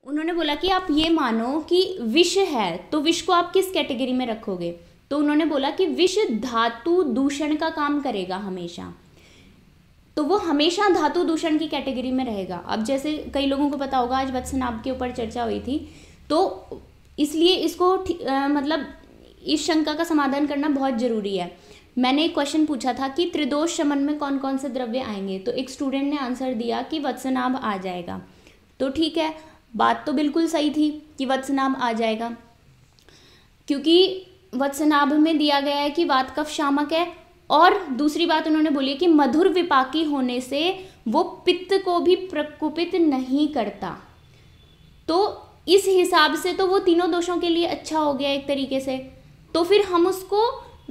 उन्होंने बोला कि आप ये मानो कि विष है, तो विष को आप किस कैटेगरी में रखोगे? तो उन्होंने बोला कि विष धातु दूषण का काम करेगा हमेशा, तो वो हमेशा धातु दूषण की कैटेगरी में रहेगा। अब जैसे कई लोगों को पता होगा, आज वत्सनाभ के ऊपर चर्चा हुई थी, तो इसलिए इसको मतलब इस शंका का समाधान करना बहुत जरूरी है। मैंने एक क्वेश्चन पूछा था कि त्रिदोष शमन में कौन कौन से द्रव्य आएंगे, तो एक स्टूडेंट ने आंसर दिया कि वत्सनाभ आ जाएगा। तो ठीक है, बात तो बिल्कुल सही थी कि वत्सनाभ आ जाएगा, क्योंकि वत्सनाभ में दिया गया है कि वात कफ शामक है, और दूसरी बात उन्होंने बोली कि मधुर विपाकी होने से वो पित्त को भी प्रकोपित नहीं करता। तो इस हिसाब से तो वो तीनों दोषों के लिए अच्छा हो गया एक तरीके से। तो फिर हम उसको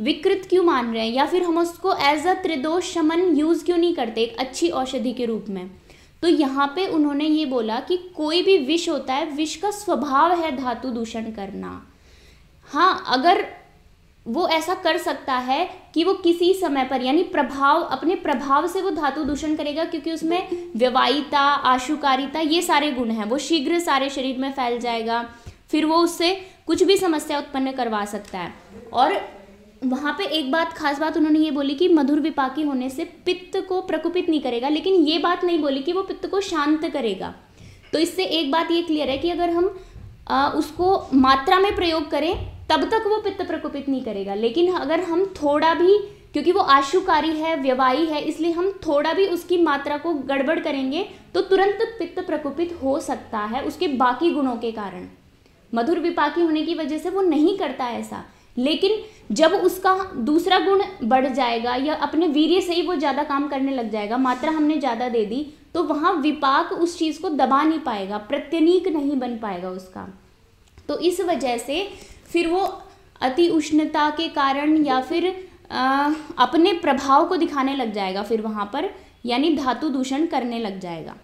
विकृत क्यों मान रहे हैं, या फिर हम उसको एज अ त्रिदोष शमन यूज क्यों नहीं करते एक अच्छी औषधि के रूप में? तो यहाँ पे उन्होंने ये बोला कि कोई भी विष होता है, विष का स्वभाव है धातु दूषण करना। हाँ, अगर वो ऐसा कर सकता है कि वो किसी समय पर, यानी प्रभाव, अपने प्रभाव से वो धातु दूषण करेगा, क्योंकि उसमें व्यवायिता, आशुकारिता, ये सारे गुण हैं, वो शीघ्र सारे शरीर में फैल जाएगा, फिर वो उससे कुछ भी समस्या उत्पन्न करवा सकता है। और वहाँ पे एक बात, खास बात उन्होंने ये बोली कि मधुर विपाकी होने से पित्त को प्रकोपित नहीं करेगा, लेकिन ये बात नहीं बोली कि वो पित्त को शांत करेगा। तो इससे एक बात ये क्लियर है कि अगर हम उसको मात्रा में प्रयोग करें तब तक वो पित्त प्रकोपित नहीं करेगा, लेकिन अगर हम थोड़ा भी, क्योंकि वो आशुकारी है, व्यवायी है, इसलिए हम थोड़ा भी उसकी मात्रा को गड़बड़ करेंगे तो तुरंत पित्त प्रकोपित हो सकता है उसके बाकी गुणों के कारण। मधुर विपाकी होने की वजह से वो नहीं करता ऐसा, लेकिन जब उसका दूसरा गुण बढ़ जाएगा या अपने वीर्य से ही वो ज़्यादा काम करने लग जाएगा, मात्रा हमने ज़्यादा दे दी, तो वहाँ विपाक उस चीज़ को दबा नहीं पाएगा, प्रत्यनीक नहीं बन पाएगा उसका। तो इस वजह से फिर वो अति उष्णता के कारण या फिर अपने प्रभाव को दिखाने लग जाएगा फिर वहाँ पर, यानी धातु दूषण करने लग जाएगा।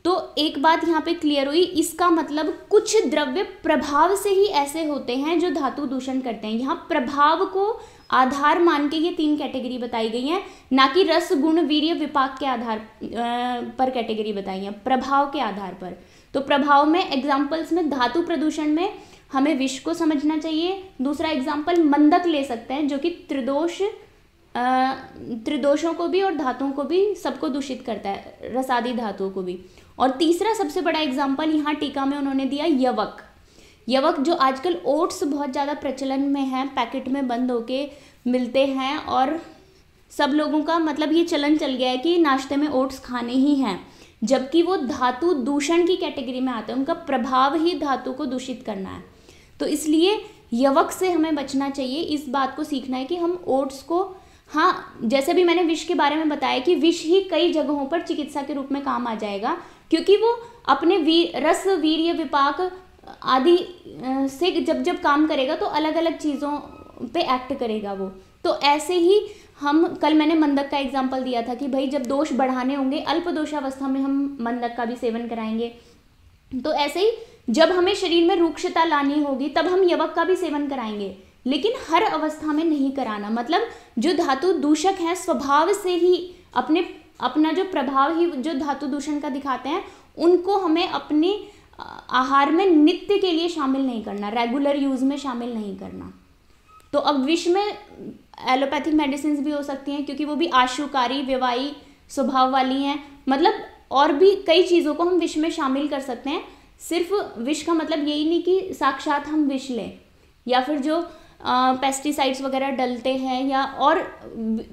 तो एक बात यहाँ पे क्लियर हुई, इसका मतलब कुछ द्रव्य प्रभाव से ही ऐसे होते हैं जो धातु दूषण करते हैं। यहाँ प्रभाव को आधार मान के ये 3 कैटेगरी बताई गई हैं, ना कि रस, गुण, वीर्य, विपाक के आधार पर कैटेगरी बताई है, प्रभाव के आधार पर। तो प्रभाव में एग्जाम्पल्स में धातु प्रदूषण में हमें विष को समझना चाहिए। दूसरा एग्जाम्पल मंदक ले सकते हैं, जो कि त्रिदोषों को भी और धातुओं को भी सबको दूषित करता है, रसादी धातुओं को भी। और तीसरा सबसे बड़ा एग्जाम्पल यहाँ टीका में उन्होंने दिया यवक। यवक जो आजकल ओट्स बहुत ज़्यादा प्रचलन में है, पैकेट में बंद होके मिलते हैं, और सब लोगों का मतलब ये चलन चल गया है कि नाश्ते में ओट्स खाने ही हैं, जबकि वो धातु दूषण की कैटेगरी में आते हैं, उनका प्रभाव ही धातु को दूषित करना है। तो इसलिए यवक से हमें बचना चाहिए। इस बात को सीखना है कि हम ओट्स को, हाँ, जैसे भी मैंने विष के बारे में बताया कि विष ही कई जगहों पर चिकित्सा के रूप में काम आ जाएगा, क्योंकि वो अपने रस, वीर्य, विपाक आदि से जब जब काम करेगा तो अलग अलग चीज़ों पे एक्ट करेगा वो। तो ऐसे ही हम, कल मैंने मंदक का एग्जाम्पल दिया था कि भाई जब दोष बढ़ाने होंगे, अल्प दोषावस्था में हम मंदक का भी सेवन कराएंगे। तो ऐसे ही जब हमें शरीर में रूक्षता लानी होगी तब हम यवक का भी सेवन कराएंगे, लेकिन हर अवस्था में नहीं कराना। मतलब जो धातु दूषक हैं स्वभाव से ही अपना जो प्रभाव ही जो धातु दूषण का दिखाते हैं, उनको हमें अपने आहार में नित्य के लिए शामिल नहीं करना, रेगुलर यूज में शामिल नहीं करना। तो अब विष में एलोपैथिक मेडिसिन भी हो सकती हैं, क्योंकि वो भी आशुकारी, व्यवायी स्वभाव वाली हैं। मतलब और भी कई चीज़ों को हम विष में शामिल कर सकते हैं। सिर्फ विष का मतलब यही नहीं कि साक्षात हम विष लें, या फिर जो पेस्टिसाइड्स वगैरह डलते हैं या और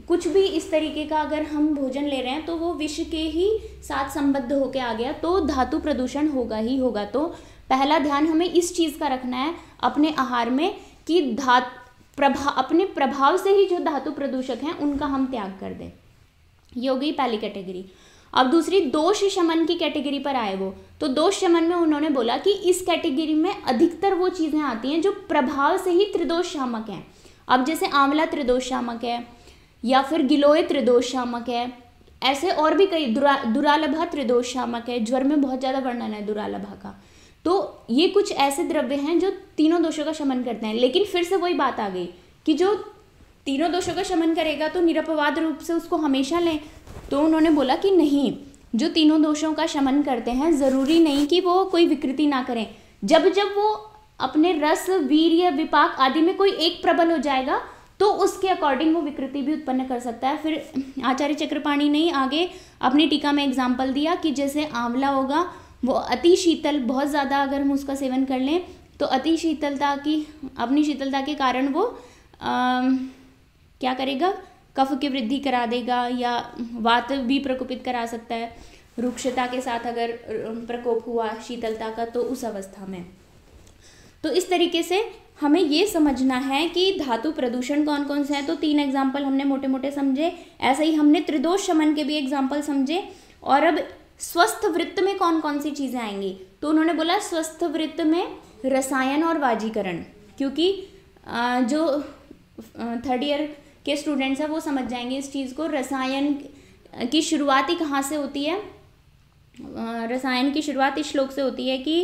कुछ भी इस तरीके का अगर हम भोजन ले रहे हैं तो वो विष के ही साथ संबद्ध होके आ गया, तो धातु प्रदूषण होगा ही होगा। तो पहला ध्यान हमें इस चीज़ का रखना है अपने आहार में कि अपने प्रभाव से ही जो धातु प्रदूषक हैं उनका हम त्याग कर दें। ये हो गई पहली कैटेगरी। अब दूसरी दोष शमन की कैटेगरी पर आए वो, तो दोष शमन में उन्होंने बोला कि इस कैटेगरी में अधिकतर वो चीज़ें आती हैं जो प्रभाव से ही त्रिदोष शामक हैं। अब जैसे आंवला त्रिदोष शामक है, या फिर गिलोय त्रिदोष शामक है, ऐसे और भी कई, दुरालभा त्रिदोष शामक है, ज्वर में बहुत ज़्यादा वर्णन है दुरालभा का। तो ये कुछ ऐसे द्रव्य हैं जो तीनों दोषों का शमन करते हैं। लेकिन फिर से वही बात आ गई कि जो तीनों दोषों का शमन करेगा तो निरपवाद रूप से उसको हमेशा लें। तो उन्होंने बोला कि नहीं, जो तीनों दोषों का शमन करते हैं, ज़रूरी नहीं कि वो कोई विकृति ना करें। जब जब वो अपने रस, वीर्य, विपाक आदि में कोई एक प्रबल हो जाएगा तो उसके अकॉर्डिंग वो विकृति भी उत्पन्न कर सकता है। फिर आचार्य चक्रपाणी ने आगे अपनी टीका में एग्जाम्पल दिया कि जैसे आंवला होगा, वो अति शीतल, बहुत ज़्यादा अगर हम उसका सेवन कर लें तो अति शीतलता की, अपनी शीतलता के कारण वो क्या करेगा, कफ की वृद्धि करा देगा या वात भी प्रकोपित करा सकता है। रुक्षता के साथ अगर प्रकोप हुआ शीतलता का तो उस अवस्था में, तो इस तरीके से हमें ये समझना है कि धातु प्रदूषण कौन कौन से हैं। तो 3 एग्जाम्पल हमने मोटे मोटे समझे, ऐसे ही हमने त्रिदोष शमन के भी एग्जाम्पल समझे। और अब स्वस्थ वृत्त में कौन कौन सी चीज़ें आएंगी, तो उन्होंने बोला स्वस्थ वृत्त में रसायन और वाजीकरण, क्योंकि जो 3rd ईयर के स्टूडेंट्स हैं वो समझ जाएंगे इस चीज़ को। रसायन की शुरुआत ही कहाँ से होती है, रसायन की शुरुआत इस श्लोक से होती है कि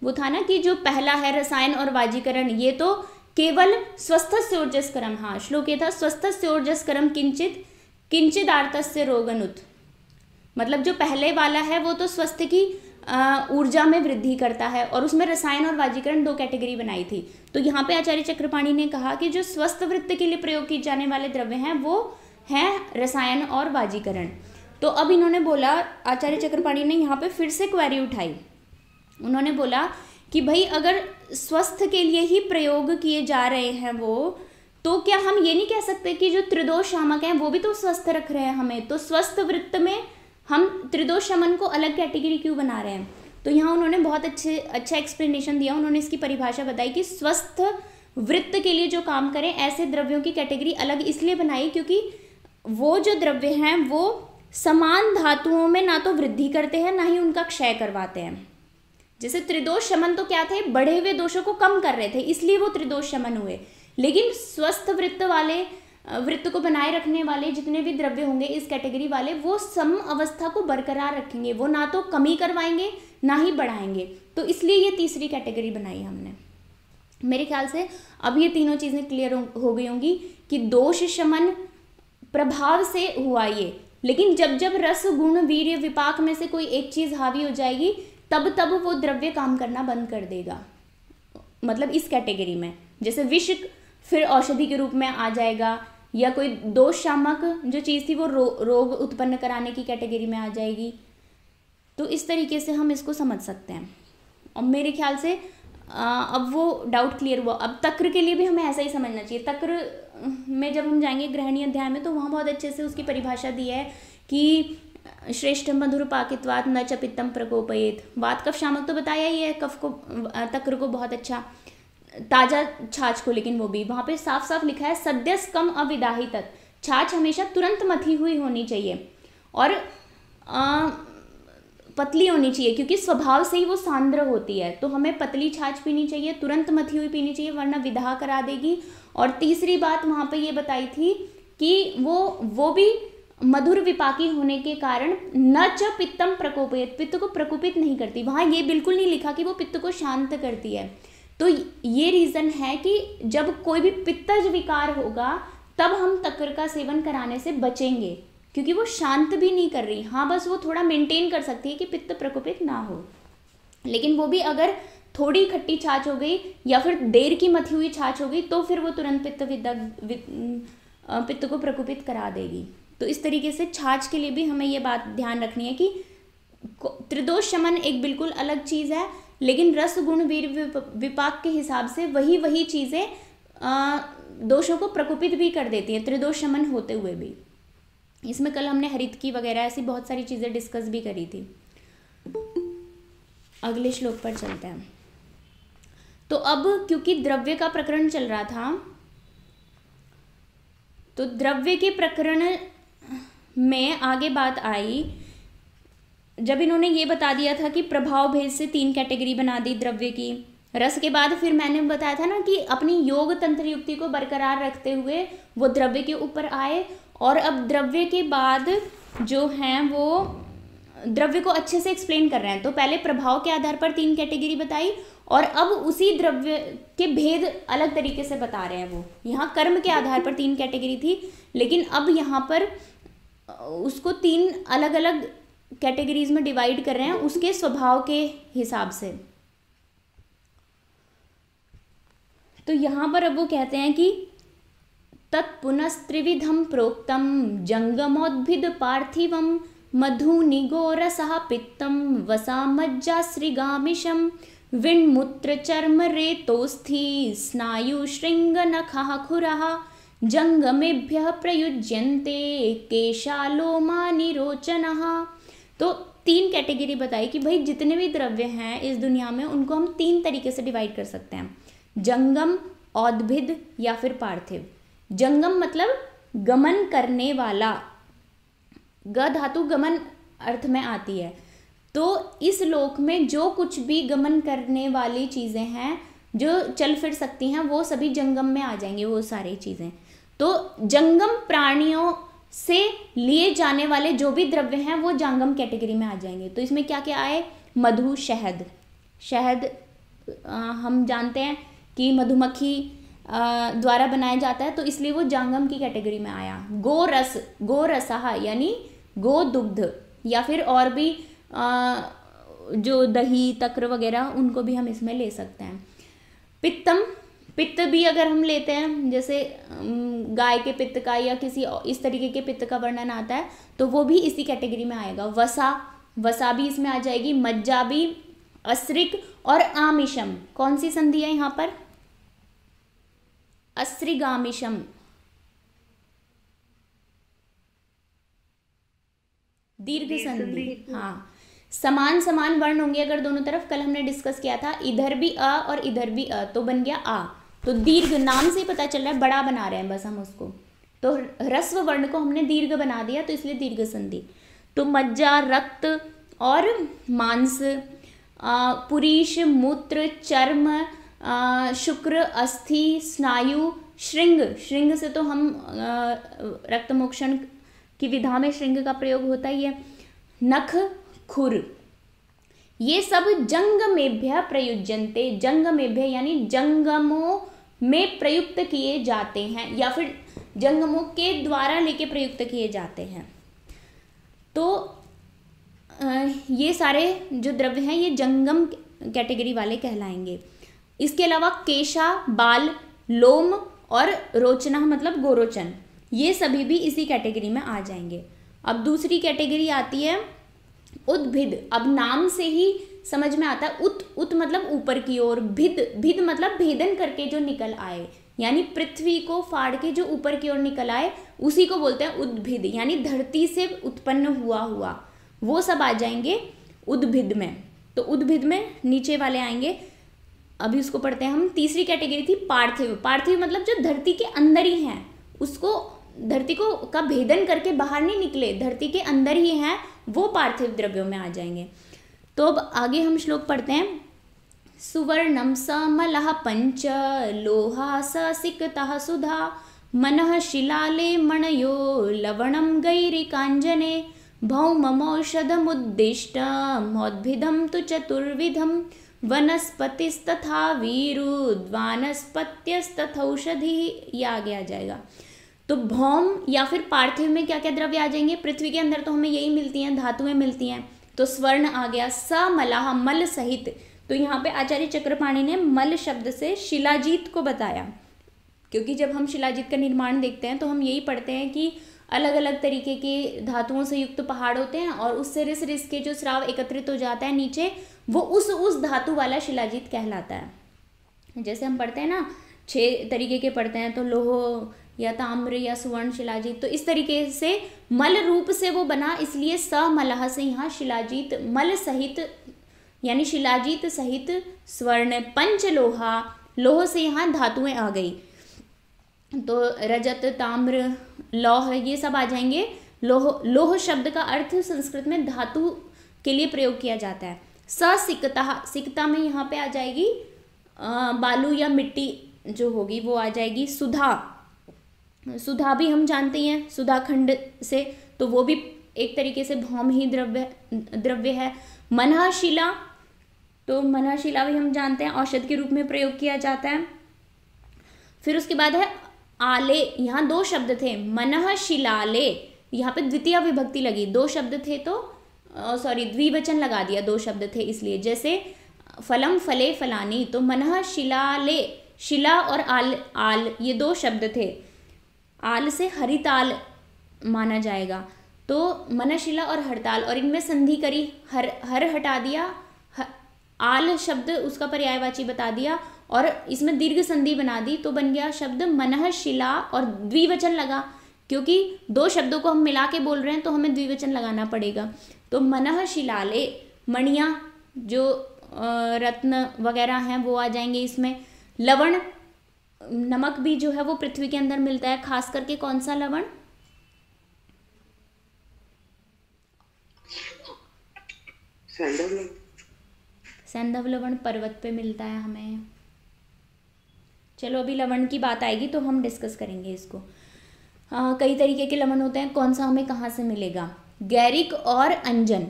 वो था ना कि जो पहला है रसायन और वाजीकरण, ये तो केवल स्वस्थस्य ऊर्जस्करम, हाँ श्लोक ये था, स्वस्थस्य ऊर्जस्करम किंचित किंचिदार्थस्य रोगनुत, मतलब जो पहले वाला है वो तो स्वस्थ की ऊर्जा में वृद्धि करता है, और उसमें रसायन और वाजीकरण 2 कैटेगरी बनाई थी। तो यहाँ पे आचार्य चक्रपाणी ने कहा कि जो स्वस्थ वृत्त के लिए प्रयोग किए जाने वाले द्रव्य हैं वो हैं रसायन और वाजीकरण। तो अब इन्होंने बोला, आचार्य चक्रपाणी ने यहाँ पे फिर से क्वेरी उठाई। उन्होंने बोला कि भाई अगर स्वस्थ के लिए ही प्रयोग किए जा रहे हैं वो, तो क्या हम ये नहीं कह सकते कि जो त्रिदोष शामक हैं वो भी तो स्वस्थ रख रहे हैं हमें, तो स्वस्थ वृत्त में हम त्रिदोष शमन को अलग कैटेगरी क्यों बना रहे हैं। तो यहाँ उन्होंने बहुत अच्छा एक्सप्लेनेशन दिया। उन्होंने इसकी परिभाषा बताई कि स्वस्थ वृत्त के लिए जो काम करें ऐसे द्रव्यों की कैटेगरी अलग इसलिए बनाई क्योंकि वो जो द्रव्य हैं वो समान धातुओं में ना तो वृद्धि करते हैं ना ही उनका क्षय करवाते हैं। जैसे त्रिदोष शमन तो क्या थे, बढ़े हुए दोषों को कम कर रहे थे, इसलिए वो त्रिदोष शमन हुए। लेकिन स्वस्थ वृत्त वाले, वृत्त को बनाए रखने वाले जितने भी द्रव्य होंगे इस कैटेगरी वाले, वो सम अवस्था को बरकरार रखेंगे, वो ना तो कमी करवाएंगे ना ही बढ़ाएंगे। तो इसलिए ये तीसरी कैटेगरी बनाई हमने। मेरे ख्याल से अब ये तीनों चीज़ें क्लियर हो गई होंगी कि दोष शमन प्रभाव से हुआ ये, लेकिन जब जब रस, गुण, वीर्य, विपाक में से कोई एक चीज़ हावी हो जाएगी तब तब वो द्रव्य काम करना बंद कर देगा। मतलब इस कैटेगरी में जैसे विष फिर औषधि के रूप में आ जाएगा, या कोई दोष शामक जो चीज़ थी वो रोग उत्पन्न कराने की कैटेगरी में आ जाएगी। तो इस तरीके से हम इसको समझ सकते हैं। और मेरे ख्याल से अब वो डाउट क्लियर हुआ। अब तक्र के लिए भी हमें ऐसा ही समझना चाहिए। तक्र में जब हम जाएंगे गृहणीय अध्याय में तो वहाँ बहुत अच्छे से उसकी परिभाषा दी है कि श्रेष्ठ मधुर पाकित्वात न च पित्तम प्रकोपयेत। वात कफ शामक तो बताया ही है, कफ को, तक्र को बहुत अच्छा, ताजा छाछ को, लेकिन वो भी वहाँ पे साफ साफ लिखा है सद्यस कम अविदाही तत्, छाछ हमेशा तुरंत मथी हुई होनी चाहिए और पतली होनी चाहिए, क्योंकि स्वभाव से ही वो सांद्र होती है। तो हमें पतली छाछ पीनी चाहिए, तुरंत मथी हुई पीनी चाहिए, वरना विदाह करा देगी। और तीसरी बात वहाँ पे ये बताई थी कि वो भी मधुर विपाकी होने के कारण न च पित्तम प्रकोपित, पित्त को प्रकोपित नहीं करती। वहाँ ये बिल्कुल नहीं लिखा कि वो पित्त को शांत करती है। तो ये रीज़न है कि जब कोई भी पित्तज विकार होगा तब हम तक्र का सेवन कराने से बचेंगे, क्योंकि वो शांत भी नहीं कर रही। हाँ, बस वो थोड़ा मेंटेन कर सकती है कि पित्त प्रकोपित ना हो, लेकिन वो भी अगर थोड़ी खट्टी छाछ हो गई या फिर देर की मथी हुई छाछ हो गई तो फिर वो तुरंत पित्त को प्रकोपित करा देगी। तो इस तरीके से छाछ के लिए भी हमें ये बात ध्यान रखनी है कि त्रिदोष शमन एक बिल्कुल अलग चीज़ है, लेकिन रस, गुण, वीर, विपाक के हिसाब से वही चीज़ें दोषों को प्रकोपित भी कर देती हैं त्रिदोष शमन होते हुए भी। इसमें कल हमने हरित की वगैरह ऐसी बहुत सारी चीज़ें डिस्कस भी करी थी। अगले श्लोक पर चलते हैं। तो अब क्योंकि द्रव्य का प्रकरण चल रहा था, तो द्रव्य के प्रकरण में आगे बात आई जब इन्होंने ये बता दिया था कि प्रभाव भेद से 3 कैटेगरी बना दी द्रव्य की। रस के बाद फिर मैंने बताया था ना कि अपनी योग तंत्र युक्ति को बरकरार रखते हुए वो द्रव्य के ऊपर आए, और अब द्रव्य के बाद जो हैं वो द्रव्य को अच्छे से एक्सप्लेन कर रहे हैं। तो पहले प्रभाव के आधार पर 3 कैटेगरी बताई और अब उसी द्रव्य के भेद अलग तरीके से बता रहे हैं। वो यहाँ कर्म के आधार पर 3 कैटेगरी थी, लेकिन अब यहाँ पर उसको 3 अलग अलग कैटेगरीज में डिवाइड कर रहे हैं उसके स्वभाव के हिसाब से। तो यहाँ पर अब वो कहते हैं कि तत्पुनस्त्रिविधम प्रोक्तम जंगमोद्भिद पार्थिवम मधुनिगोरसः पित्तम वसामज्जाश्रिगामिषम विण्मूत्र चर्म रेतोस्थि स्नायु श्रृंग नखः खुरः जंगमेभ्यः प्रयुज्यन्ते केशालोमा निरोचनः। तो 3 कैटेगरी बताई कि भाई जितने भी द्रव्य हैं इस दुनिया में उनको हम 3 तरीके से डिवाइड कर सकते हैं, जंगम, औद्भिद या फिर पार्थिव। जंगम मतलब गमन करने वाला, ग धातु गमन अर्थ में आती है। तो इस लोक में जो कुछ भी गमन करने वाली चीज़ें हैं, जो चल फिर सकती हैं, वो सभी जंगम में आ जाएंगे, वो सारी चीज़ें। तो जंगम प्राणियों से लिए जाने वाले जो भी द्रव्य हैं वो जंगम कैटेगरी में आ जाएंगे। तो इसमें क्या क्या आए? मधु, शहद। शहद हम जानते हैं कि मधुमक्खी द्वारा बनाया जाता है, तो इसलिए वो जांगम की कैटेगरी में आया। गोरस, गोरसहा यानी गोदुग्ध, या फिर और भी जो दही, तक्र वगैरह, उनको भी हम इसमें ले सकते हैं। पित्तम, पित्त भी अगर हम लेते हैं, जैसे गाय के पित्त का या किसी इस तरीके के पित्त का वर्णन आता है, तो वो भी इसी कैटेगरी में आएगा। वसा, वसा भी इसमें आ जाएगी। मज्जा भी, अस्रिक और आमिषम। कौन सी संधि है यहाँ पर? अस्रिगामिषम। दीर्घ संधि। हाँ, समान समान वर्ण होंगे अगर दोनों तरफ। कल हमने डिस्कस किया था, इधर भी अ और इधर भी अ, तो बन गया आ। तो दीर्घ, नाम से ही पता चल रहा है, बड़ा बना रहे हैं बस हम उसको। तो ह्रस्व वर्ण को हमने दीर्घ बना दिया, तो इसलिए दीर्घ संधि। तो मज्जा, रक्त और मांस, पुरीश, मूत्र, चर्म, शुक्र, अस्थि, स्नायु, श्रृंग। श्रृंग से तो हम रक्त मोक्षण की विधा में श्रृंग का प्रयोग होता ही है। नख, खुर, ये सब जंगमेभ्य प्रयुज्यन्ते। जंगमेभ्य यानी जंगमों में प्रयुक्त किए जाते हैं, या फिर जंगमों के द्वारा लेके प्रयुक्त किए जाते हैं। तो ये सारे जो द्रव्य हैं ये जंगम कैटेगरी वाले कहलाएंगे। इसके अलावा केशा, बाल, लोम और रोचना मतलब गोरोचन, ये सभी भी इसी कैटेगरी में आ जाएंगे। अब दूसरी कैटेगरी आती है उद्भिद। अब नाम से ही समझ में आता है, उत मतलब ऊपर की ओर, भिद, भिद मतलब भेदन करके जो निकल आए, यानी पृथ्वी को फाड़ के जो ऊपर की ओर निकल आए, उसी को बोलते हैं उद्भिद, यानी धरती से उत्पन्न हुआ वो सब आ जाएंगे उद्भिद में। तो उद्भिद में नीचे वाले आएंगे, अभी उसको पढ़ते हैं हम। तीसरी कैटेगरी थी पार्थिव। पार्थिव मतलब जो धरती के अंदर ही हैं, उसको धरती को का भेदन करके बाहर नहीं निकले, धरती के अंदर ही हैं, वो पार्थिव द्रव्यों में आ जाएंगे। तो अब आगे हम श्लोक पढ़ते हैं। सुवर्णम समलः पंच लोहा सिकतः सुधा मनः शिलाले मणयो लवणम गैरिकांजने भौममौषधमुद्दिष्टमोद्भिदं तु चतुर्विधम वनस्पतिस्तथा वीरुद्वानस्पत्यस्तथौषधि। ये आगे आ जाएगा। तो भौम या फिर पार्थिव में क्या क्या द्रव्य आ जाएंगे? पृथ्वी के अंदर तो हमें यही मिलती हैं, धातुएं मिलती हैं। तो स्वर्ण आ गया। समलः मल सहित। तो यहाँ पे आचार्य चक्रपाणि ने मल शब्द से शिलाजीत को बताया, क्योंकि जब हम शिलाजीत का निर्माण देखते हैं तो हम यही पढ़ते हैं कि अलग अलग तरीके के धातुओं से युक्त पहाड़ होते हैं, और उससे रिस रिस के जो स्राव एकत्रित हो जाता है नीचे, वो उस धातु वाला शिलाजीत कहलाता है। जैसे हम पढ़ते हैं ना, 6 तरीके के पढ़ते हैं, तो लोह या ताम्र या सुवर्ण शिलाजीत, तो इस तरीके से मल रूप से वो बना, इसलिए समलः से यहाँ शिलाजीत मल सहित यानी शिलाजीत सहित स्वर्ण। पंचलोहा, लोह से यहाँ धातुएं आ गई, तो रजत, ताम्र, लौह ये सब आ जाएंगे। लोह शब्द का अर्थ संस्कृत में धातु के लिए प्रयोग किया जाता है। सिकता, सिकता में यहाँ पे आ जाएगी बालू या मिट्टी जो होगी वो आ जाएगी। सुधा, सुधा भी हम जानते हैं सुधाखंड से, तो वो भी एक तरीके से भौम ही द्रव्य है। मनःशिला, तो मनःशिला भी हम जानते हैं औषध के रूप में प्रयोग किया जाता है। फिर उसके बाद है आले, यहाँ 2 शब्द थे, मनः शिलाले, यहाँ पे द्वितीय विभक्ति लगी, दो शब्द थे तो सॉरी द्विवचन लगा दिया, दो शब्द थे इसलिए। जैसे फलम फले फलानी, तो मनः शिलाले, शिला और आल, आल ये दो शब्द थे, आल से हरिताल माना जाएगा, तो मनशिला और हड़ताल, और इनमें संधि करी, हर हटा दिया, आल शब्द उसका पर्यायवाची बता दिया और इसमें दीर्घ संधि बना दी, तो बन गया शब्द मनःशिला और द्विवचन लगा, क्योंकि दो शब्दों को हम मिला के बोल रहे हैं तो हमें द्विवचन लगाना पड़ेगा। तो मनःशिलाले, मणियाँ जो रत्न वगैरह हैं वो आ जाएंगे इसमें। लवण, नमक भी जो है वो पृथ्वी के अंदर मिलता है, खास करके कौन सा लवण? सैंधव लवण पर्वत पे मिलता है हमें। चलो अभी लवण की बात आएगी तो हम डिस्कस करेंगे इसको। कई तरीके के लवण होते हैं, कौन सा हमें कहाँ से मिलेगा? गैरिक और अंजन।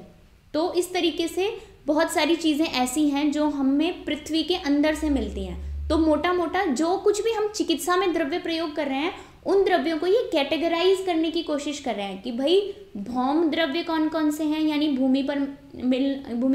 तो इस तरीके से बहुत सारी चीज़ें ऐसी हैं जो हमें पृथ्वी के अंदर से मिलती हैं। तो मोटा मोटा जो कुछ भी हम चिकित्सा में द्रव्य प्रयोग कर रहे हैं उन द्रव्यों को ये कैटेगराइज करने की कोशिश कर रहे हैं कि भाई भौम द्रव्य कौन कौन से हैं, यानी भूमि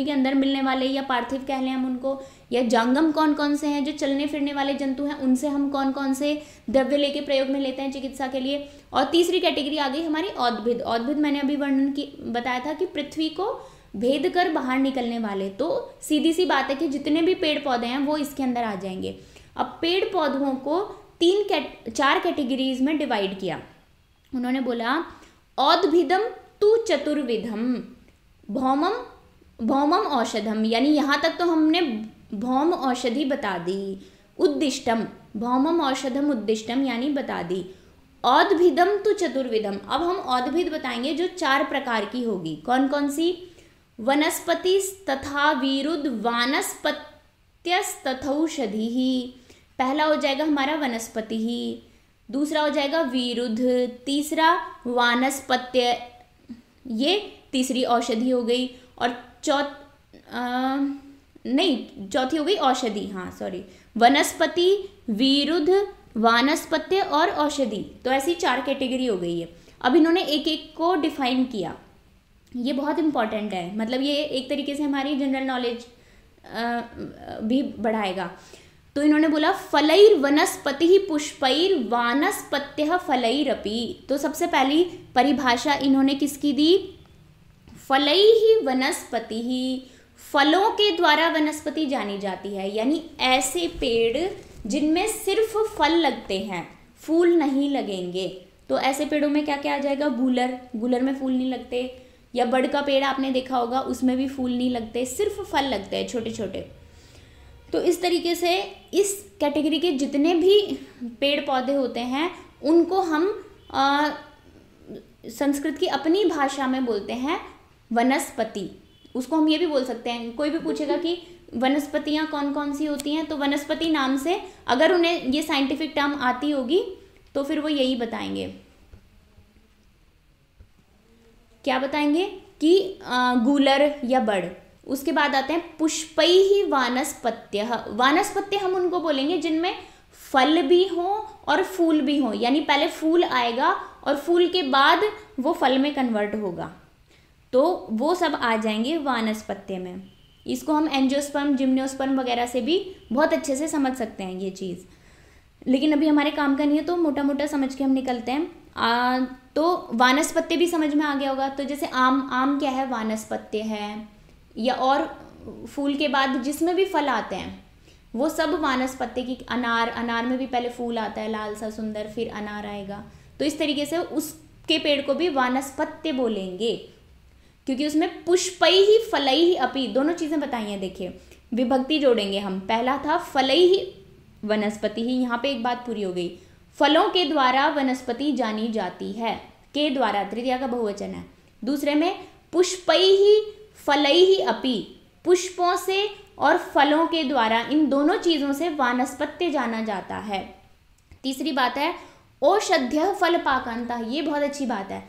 के अंदर मिलने वाले या पार्थिव कह लें हम उनको, या जांगम कौन कौन से हैं जो चलने फिरने वाले जंतु हैं, उनसे हम कौन कौन से द्रव्य लेके प्रयोग में लेते हैं चिकित्सा के लिए। और तीसरी कैटेगरी आ गई हमारी औद्भिद। औद्भिद मैंने अभी वर्णन की बताया था कि पृथ्वी को भेद कर बाहर निकलने वाले। तो सीधी सी बात है कि जितने भी पेड़ पौधे हैं वो इसके अंदर आ जाएंगे। अब पेड़ पौधों को चार कैटेगरीज में डिवाइड किया। उन्होंने बोला औद्भिदम तु चतुर्विधम भौमम औषधम, यानी यहाँ तक तो हमने भौम औषधि बता दी। उद्दिष्टम, भौमम औषधम उद्दिष्टम यानी बता दी। औद्भिदम तु चतुर्विधम, अब हम औद्भिद बताएंगे जो 4 प्रकार की होगी। कौन कौन सी? वनस्पति तथा विरुद्ध वानस्पत्यस्तथौषधि ही। पहला हो जाएगा हमारा वनस्पति ही, दूसरा हो जाएगा विरुद्ध, तीसरा वानस्पत्य, ये तीसरी औषधि हो गई, और चौथी हो गई औषधि, हाँ सॉरी, वनस्पति, विरुद्ध, वानस्पत्य और औषधि। तो ऐसी 4 कैटेगरी हो गई है। अब इन्होंने एक एक को डिफाइन किया, ये बहुत इंपॉर्टेंट है, मतलब ये एक तरीके से हमारी जनरल नॉलेज भी बढ़ाएगा। तो इन्होंने बोला फलैर वनस्पति पुष्पैर वानस्पत्य फलैरपि। तो सबसे पहली परिभाषा इन्होंने किसकी दी? फलैहि वनस्पति, फलों के द्वारा वनस्पति जानी जाती है, यानी ऐसे पेड़ जिनमें सिर्फ फल लगते हैं, फूल नहीं लगेंगे। तो ऐसे पेड़ों में क्या क्या आ जाएगा? गूलर में फूल नहीं लगते, या बड़ का पेड़ आपने देखा होगा उसमें भी फूल नहीं लगते, सिर्फ फल लगते हैं छोटे छोटे। तो इस तरीके से इस कैटेगरी के जितने भी पेड़ पौधे होते हैं उनको हम संस्कृत की अपनी भाषा में बोलते हैं वनस्पति। उसको हम ये भी बोल सकते हैं, कोई भी पूछेगा कि वनस्पतियाँ कौन कौन सी होती हैं, तो वनस्पति नाम से अगर उन्हें ये साइंटिफिक टर्म आती होगी तो फिर वो यही बताएंगे। क्या बताएंगे? कि गूलर या बड़। उसके बाद आते हैं पुष्पैहि वानस्पत्य। वानस्पत्य हम उनको बोलेंगे जिनमें फल भी हो और फूल भी हो, यानी पहले फूल आएगा और फूल के बाद वो फल में कन्वर्ट होगा, तो वो सब आ जाएंगे वानस्पत्य में। इसको हम एंजियोस्पर्म, जिम्नोस्पर्म वगैरह से भी बहुत अच्छे से समझ सकते हैं ये चीज़, लेकिन अभी हमारे काम का नहीं है तो मोटा मोटा समझ के हम निकलते हैं। तो वानस्पत्य भी समझ में आ गया होगा। तो जैसे आम क्या है? वानस्पत्य है। या और फूल के बाद जिसमें भी फल आते हैं वो सब वानस्पत्य की। अनार में भी पहले फूल आता है लाल सा सुंदर, फिर अनार आएगा। तो इस तरीके से उसके पेड़ को भी वानस्पत्य बोलेंगे, क्योंकि उसमें पुष्पैहि फलैहि अपि दोनों चीज़ें बताई हैं। देखिए विभक्ति जोड़ेंगे हम। पहला था फलैहि वनस्पति ही, यहाँ पे एक बात पूरी हो गई। फलों के द्वारा वनस्पति जानी जाती है, के द्वारा तृतीया का बहुवचन है। दूसरे में पुष्पैहि फलैहि अपि, पुष्पों से और फलों के द्वारा, इन दोनों चीज़ों से वानस्पत्य जाना जाता है। तीसरी बात है औषध्य फल पाकांता। ये बहुत अच्छी बात है।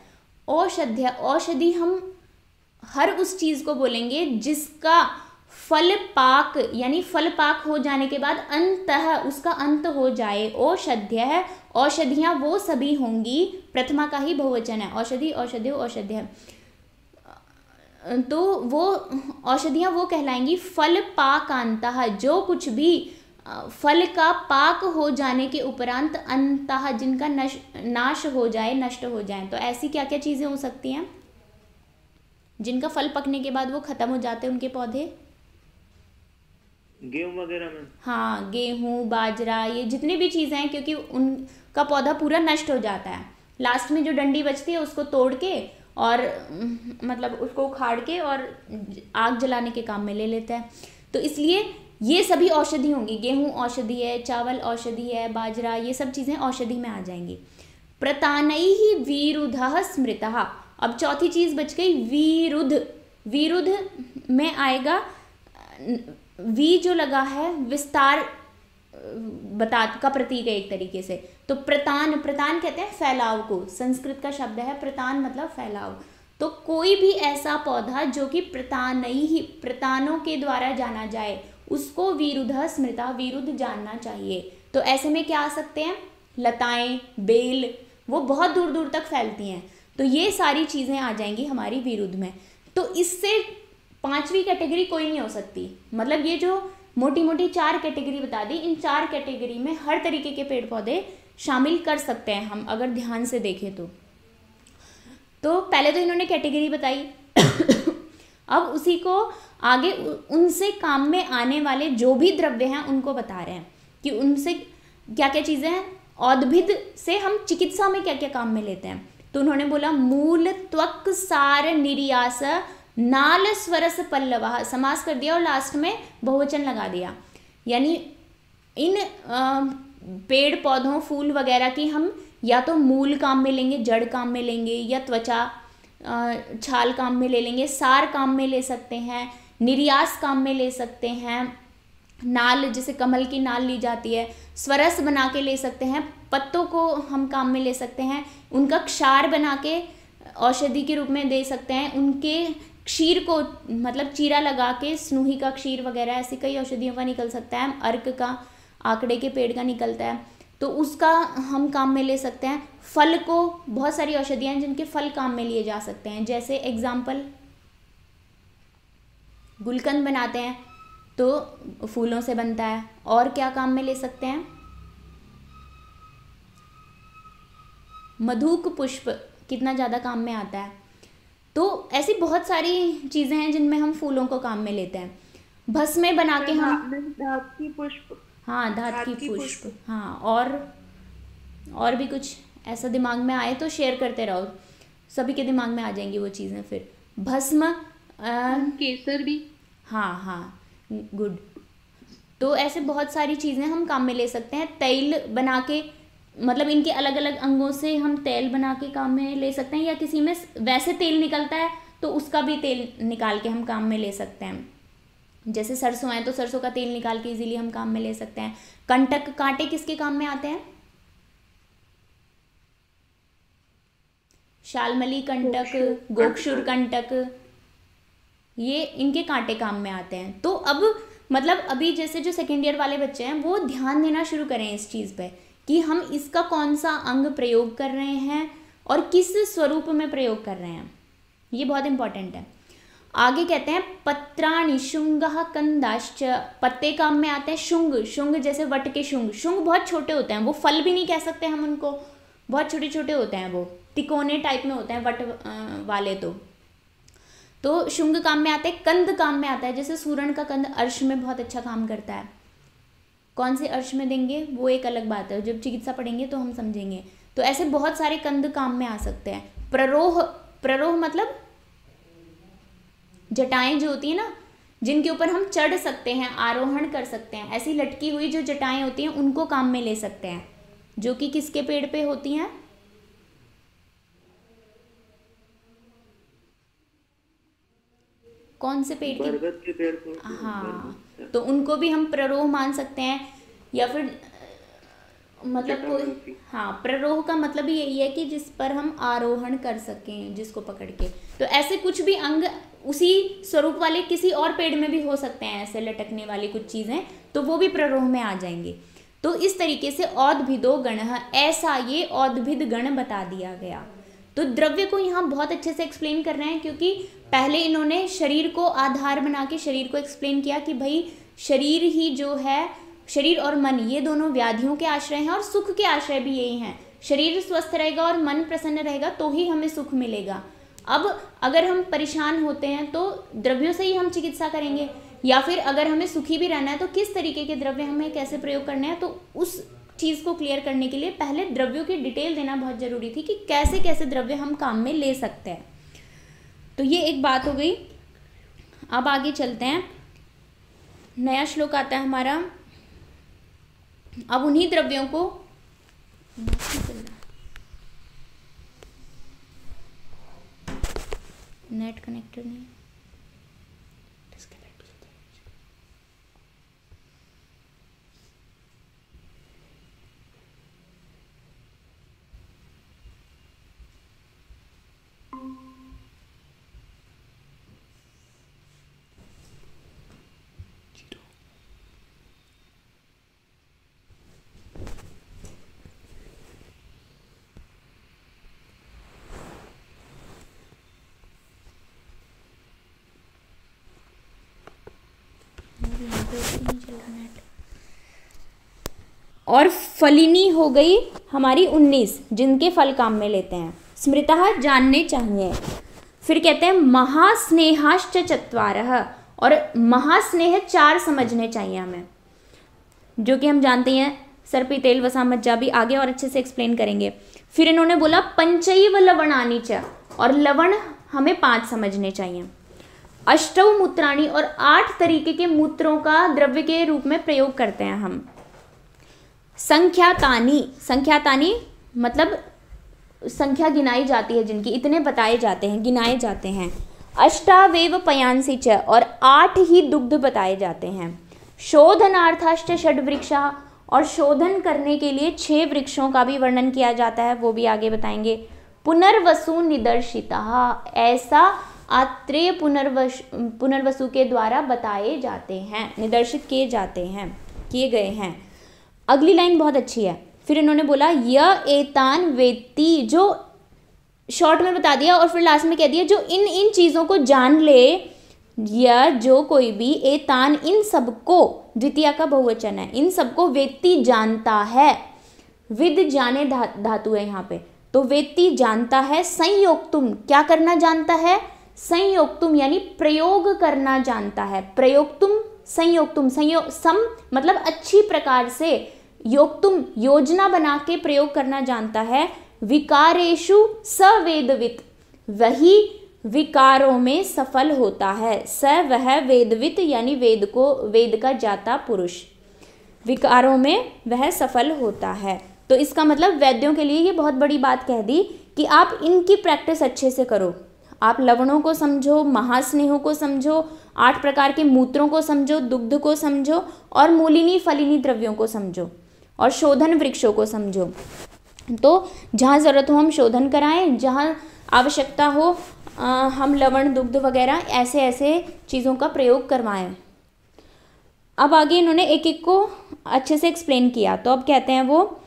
औषध्य, औषधि हम हर उस चीज़ को बोलेंगे जिसका फल पाक, यानी फल पाक हो जाने के बाद अंतः उसका अंत हो जाए। औषध्य है औषधियाँ वो सभी होंगी, प्रथमा का ही बहुवचन है, औषधि, औषधि, औषध्य, तो वो औषधियाँ वो कहलाएंगी फल पाकांतः, जो कुछ भी फल का पाक हो जाने के उपरांत अंतः जिनका नाश हो जाए, नष्ट हो जाए। तो ऐसी क्या क्या चीज़ें हो सकती हैं जिनका फल पकने के बाद वो खत्म हो जाते हैं उनके पौधे? गेहूं वगैरह में। हाँ, गेहूँ, बाजरा, ये जितनी भी चीज़ें हैं, क्योंकि उनका पौधा पूरा नष्ट हो जाता है, लास्ट में जो डंडी बचती है उसको तोड़ के और मतलब उसको उखाड़ के और आग जलाने के काम में ले लेता है। तो इसलिए ये सभी औषधि होंगी, गेहूँ औषधि है, चावल औषधि है, बाजरा, ये सब चीज़ें औषधि में आ जाएंगी। प्रतानैहि विरुधः स्मृतः। अब चौथी चीज़ बच गई विरुद्ध। विरुद्ध में आएगा, वी जो लगा है विस्तार बता का प्रतीक है एक तरीके से। तो प्रतान, प्रतान कहते हैं फैलाव को, संस्कृत का शब्द है प्रतान, मतलब फैलाव। तो कोई भी ऐसा पौधा जो कि प्रतानैहि, प्रतानों के द्वारा जाना जाए, उसको विरुद्ध स्मृता, विरुद्ध जानना चाहिए। तो ऐसे में क्या आ सकते हैं? लताएं, बेल, वो बहुत दूर दूर तक फैलती हैं, तो ये सारी चीज़ें आ जाएंगी हमारी विरुद्ध में। तो इससे पांचवी कैटेगरी कोई नहीं हो सकती। मतलब ये जो मोटी मोटी 4 कैटेगरी बता दी, इन 4 कैटेगरी में हर तरीके के पेड़ पौधे शामिल कर सकते हैं हम, अगर ध्यान से देखें तो पहले तो इन्होंने कैटेगरी बताई अब उसी को आगे उनसे काम में आने वाले जो भी द्रव्य हैं उनको बता रहे हैं कि उनसे क्या क्या चीज़ें हैं, औद्भिद से हम चिकित्सा में क्या क्या काम में लेते हैं। तो उन्होंने बोला मूल, त्वक, सार, निर्यास, नाल, स्वरस, पल्लवा, समास कर दिया और लास्ट में बहुवचन लगा दिया। यानी इन पेड़ पौधों, फूल वगैरह की हम या तो मूल काम में लेंगे, जड़ काम में लेंगे, या त्वचा, छाल काम में ले लेंगे, सार काम में ले सकते हैं, निर्यास काम में ले सकते हैं, नाल जैसे कमल की नाल ली जाती है, स्वरस बना के ले सकते हैं, पत्तों को हम काम में ले सकते हैं, उनका क्षार बना के औषधि के रूप में दे सकते हैं, उनके क्षीर को मतलब चीरा लगा के स्नूही का क्षीर वगैरह ऐसी कई औषधियों का निकल सकता है, अर्क का, आकड़े के पेड़ का निकलता है, तो उसका हम काम में ले सकते हैं। फल को बहुत सारी औषधियाँ हैं जिनके फल काम में लिए जा सकते हैं, जैसे एग्जाम्पल गुलकंद बनाते हैं तो फूलों से बनता है। और क्या काम में ले सकते हैं? मधुक पुष्प कितना ज़्यादा काम में आता है। तो ऐसी बहुत सारी चीज़ें हैं जिनमें हम फूलों को काम में लेते हैं। भस्में बना के हम, धात की पुष्प, हाँ धात की पुष्प, हाँ, और भी कुछ ऐसा दिमाग में आए तो शेयर करते रहो, सभी के दिमाग में आ जाएंगी वो चीज़ें। फिर भस्म, केसर भी, हाँ हाँ, गुड। तो ऐसे बहुत सारी चीज़ें हम काम में ले सकते हैं। तेल बना के, मतलब इनके अलग अलग अंगों से हम तेल बना के काम में ले सकते हैं, या किसी में वैसे तेल निकलता है तो उसका भी तेल निकाल के हम काम में ले सकते हैं। जैसे सरसों है तो सरसों का तेल निकाल के इजीली हम काम में ले सकते हैं। कंटक, कांटे किसके काम में आते हैं? शालमली कंटक, गोक्षुर कंटक, ये इनके कांटे काम में आते हैं। तो अब मतलब अभी जैसे जो सेकेंड ईयर वाले बच्चे हैं वो ध्यान देना शुरू करें इस चीज़ पे कि हम इसका कौन सा अंग प्रयोग कर रहे हैं और किस स्वरूप में प्रयोग कर रहे हैं, ये बहुत इंपॉर्टेंट है। आगे कहते हैं पत्राणि शुंगः कंदाश्च, पत्ते काम में आते हैं। शुंग, शुंग जैसे वट के शुंग, शुंग बहुत छोटे होते हैं, वो फल भी नहीं कह सकते हम उनको, बहुत छोटे छोटे होते हैं, वो तिकोने टाइप में होते हैं वट वाले। तो शुंग काम में आते हैं। कंद काम में आता है, जैसे सूरण का कंद अर्श में बहुत अच्छा काम करता है। कौन से अर्श में देंगे वो एक अलग बात है, जब चिकित्सा पढ़ेंगे तो हम समझेंगे। तो ऐसे बहुत सारे कंद काम में आ सकते हैं। प्ररोह, प्ररोह मतलब जटाएं जो होती है ना, जिनके ऊपर हम चढ़ सकते हैं, आरोहण कर सकते हैं, ऐसी लटकी हुई जो जटाएं होती हैं उनको काम में ले सकते हैं, जो कि किसके पेड़ पे होती हैं? कौन से पेड़ की? बरगद के पेड़ को, हाँ, तो उनको भी हम प्ररोह मान सकते हैं। या फिर मतलब कोई, हाँ, प्ररोह का मतलब ही यही है कि जिस पर हम आरोहण कर सकें, जिसको पकड़ के। तो ऐसे कुछ भी अंग उसी स्वरूप वाले किसी और पेड़ में भी हो सकते हैं, ऐसे लटकने वाली कुछ चीज़ें, तो वो भी प्ररोह में आ जाएंगे। तो इस तरीके से औद्भिदो गणः, ऐसा ये औद्भिद गण बता दिया गया। तो द्रव्य को यहाँ बहुत अच्छे से एक्सप्लेन कर रहे हैं, क्योंकि पहले इन्होंने शरीर को आधार बना के शरीर को एक्सप्लेन किया कि भाई शरीर ही जो है, शरीर और मन ये दोनों व्याधियों के आश्रय हैं और सुख के आश्रय भी यही हैं। शरीर स्वस्थ रहेगा और मन प्रसन्न रहेगा तो ही हमें सुख मिलेगा। अब अगर हम परेशान होते हैं तो द्रव्यों से ही हम चिकित्सा करेंगे, या फिर अगर हमें सुखी भी रहना है तो किस तरीके के द्रव्य हमें कैसे प्रयोग करने हैं। तो उस चीज़ को क्लियर करने के लिए पहले द्रव्यों की डिटेल देना बहुत ज़रूरी थी कि कैसे कैसे द्रव्य हम काम में ले सकते हैं। तो ये एक बात हो गई। अब आगे चलते हैं, नया श्लोक आता है हमारा। अब उन्हीं द्रव्यों को नेट कनेक्टेड नहीं, और फलिनी हो गई हमारी 19, जिनके फल काम में लेते हैं। स्मृतः जानने चाहिए। फिर कहते हैं महास्नेहाश्च चत्वारः, और महास्नेह 4 समझने चाहिए हमें, जो कि हम जानते हैं सर्पी तेल वसा मज्जा भी आगे और अच्छे से एक्सप्लेन करेंगे। फिर इन्होंने बोला पंचैव लवणानि च, और लवण हमें 5 समझने चाहिए। अष्टौ मूत्राणि, और 8 तरीके के मूत्रों का द्रव्य के रूप में प्रयोग करते हैं हम। संख्यातानि, संख्यातानि मतलब संख्या गिनाई जाती है जिनकी, इतने बताए जाते हैं, गिनाए जाते हैं। अष्टावेव पयांसी च, और 8 ही दुग्ध बताए जाते हैं। शोधनार्थाश्च षड् वृक्षा, और शोधन करने के लिए 6 वृक्षों का भी वर्णन किया जाता है, वो भी आगे बताएंगे। पुनर्वसु निदर्शिता, ऐसा आत्रेय पुनर्वसु के द्वारा बताए जाते हैं, निदर्शित किए जाते हैं, किए गए हैं। अगली लाइन बहुत अच्छी है। फिर इन्होंने बोला य एतान वेत्ति, जो शॉर्ट में बता दिया और फिर लास्ट में कह दिया जो इन इन चीज़ों को जान ले, या जो कोई भी, एतान इन सबको, द्वितीया का बहुवचन है, इन सबको वेत्ति जानता है। विद जाने धातु है यहाँ पे, तो वेत्ति जानता है। संयोक्तुम, क्या करना जानता है? संयोक्तुम यानी प्रयोग करना जानता है। प्रयोक्तुम संयोक्तुम, सम मतलब अच्छी प्रकार से, योक्तुम योजना बना के प्रयोग करना जानता है। विकारेषु सवेदवित, वही विकारों में सफल होता है। स वह वेदवित यानी वेद का जाता पुरुष, विकारों में वह सफल होता है। तो इसका मतलब वैद्यों के लिए ये बहुत बड़ी बात कह दी कि आप इनकी प्रैक्टिस अच्छे से करो। आप लवणों को समझो, महास्नेहों को समझो, 8 प्रकार के मूत्रों को समझो, दुग्ध को समझो, और मूलिनी फलिनी द्रव्यों को समझो, और शोधन वृक्षों को समझो। तो जहाँ ज़रूरत हो हम शोधन कराएं, जहाँ आवश्यकता हो हम लवण दुग्ध वगैरह ऐसे ऐसे चीज़ों का प्रयोग करवाएं। अब आगे इन्होंने एक एक को अच्छे से एक्सप्लेन किया। तो अब कहते हैं वो,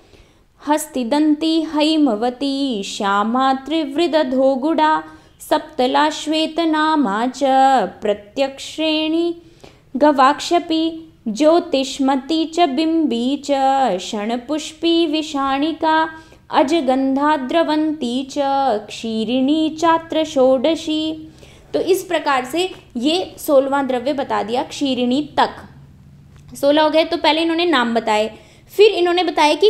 हस्तिदंती हैमवती श्यामा त्रिवृदधोगुड़ा सप्तला श्वेतनामा च प्रत्यक्षेणी गवाक्षपी ज्योतिष्मती च बिंबी च क्षणपुष्पी विषाणिका अजगंधा द्रवंती च क्षीरिणी चात्र षोडशी। तो इस प्रकार से ये 16वां द्रव्य बता दिया, क्षीरिणी तक 16 हो गए। तो पहले इन्होंने नाम बताए, फिर इन्होंने बताया कि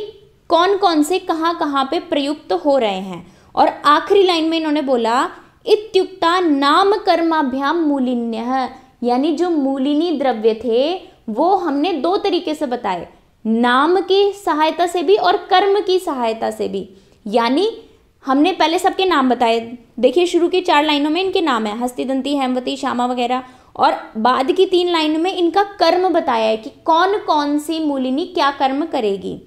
कौन कौन से कहाँ कहाँ पे प्रयुक्त हो रहे हैं, और आखिरी लाइन में इन्होंने बोला इत्युक्ता नाम कर्माभ्याम मूलिन्यः, यानी जो मूलिनी द्रव्य थे वो हमने 2 तरीके से बताए, नाम की सहायता से भी और कर्म की सहायता से भी। यानी हमने पहले सबके नाम बताए, देखिए शुरू की 4 लाइनों में इनके नाम है, हस्तिदंती, हेमवती, श्यामा वगैरह, और बाद की 3 लाइनों में इनका कर्म बताया है कि कौन कौन सी मूलिनी क्या कर्म करेगी।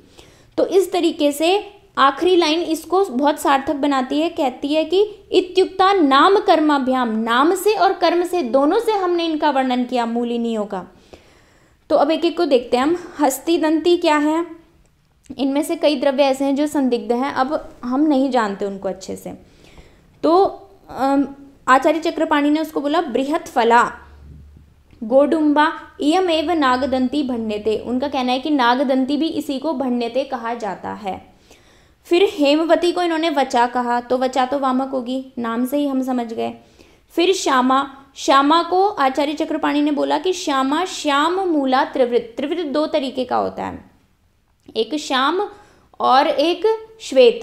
तो इस तरीके से आखिरी लाइन इसको बहुत सार्थक बनाती है, कहती है कि इत्युक्ता नाम कर्माभ्याम, नाम से और कर्म से दोनों से हमने इनका वर्णन किया मूलिनियों का। तो अब एक एक को देखते हैं हम। हस्तिदंती क्या है? इनमें से कई द्रव्य ऐसे हैं जो संदिग्ध हैं, अब हम नहीं जानते उनको अच्छे से। तो आचार्य चक्रपाणि ने उसको बोला बृहत फला गोडुम्बा इयमेव नागदंती भण्यते। उनका कहना है कि नागदंती भी इसी को भण्यते कहा जाता है। फिर हेमवती को इन्होंने वचा कहा, तो वचा तो वामक होगी, नाम से ही हम समझ गए। फिर श्यामा, श्यामा को आचार्य चक्रपाणि ने बोला कि श्यामा श्याम मूला त्रिवृत। त्रिवृत दो तरीके का होता है, एक श्याम और एक श्वेत,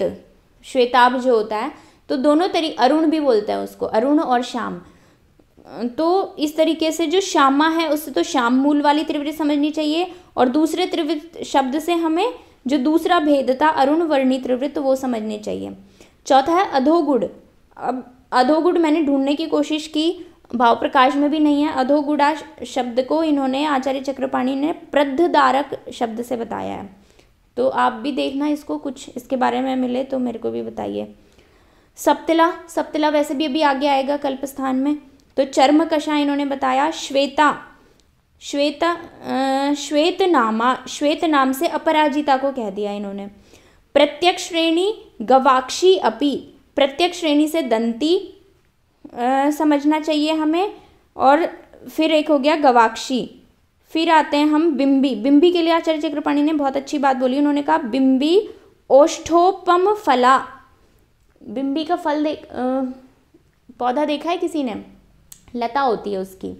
श्वेताभ जो होता है, तो दोनों तरीके, अरुण भी बोलते हैं उसको, अरुण और श्याम। तो इस तरीके से जो श्यामा है उससे तो श्याम मूल वाली त्रिवृत समझनी चाहिए, और दूसरे त्रिवृत शब्द से हमें जो दूसरा भेद था अरुण वर्णी त्रिवृत वो समझनी चाहिए। चौथा है अधोगुण। अब अधोगुण मैंने ढूंढने की कोशिश की, भाव प्रकाश में भी नहीं है। अधोगुड़ा शब्द को इन्होंने आचार्य चक्रपाणि ने प्रद्धदारक शब्द से बताया है, तो आप भी देखना इसको, कुछ इसके बारे में मिले तो मेरे को भी बताइए। सप्तिला, सप्तिला वैसे भी अभी आगे आएगा कल्पस्थान में। तो चर्म कषा इन्होंने बताया। श्वेता, श्वेता श्वेत नामा, श्वेत नाम से अपराजिता को कह दिया इन्होंने। प्रत्यक्ष श्रेणी गवाक्षी अपि, प्रत्यक्ष श्रेणी से दंती समझना चाहिए हमें, और फिर एक हो गया गवाक्षी। फिर आते हैं हम बिंबी। बिंबी के लिए आचार्य चक्रपाणि ने बहुत अच्छी बात बोली, उन्होंने कहा बिंबी ओष्ठोपम फला। बिंबी का फल पौधा देखा है किसी ने? लता होती है उसकी,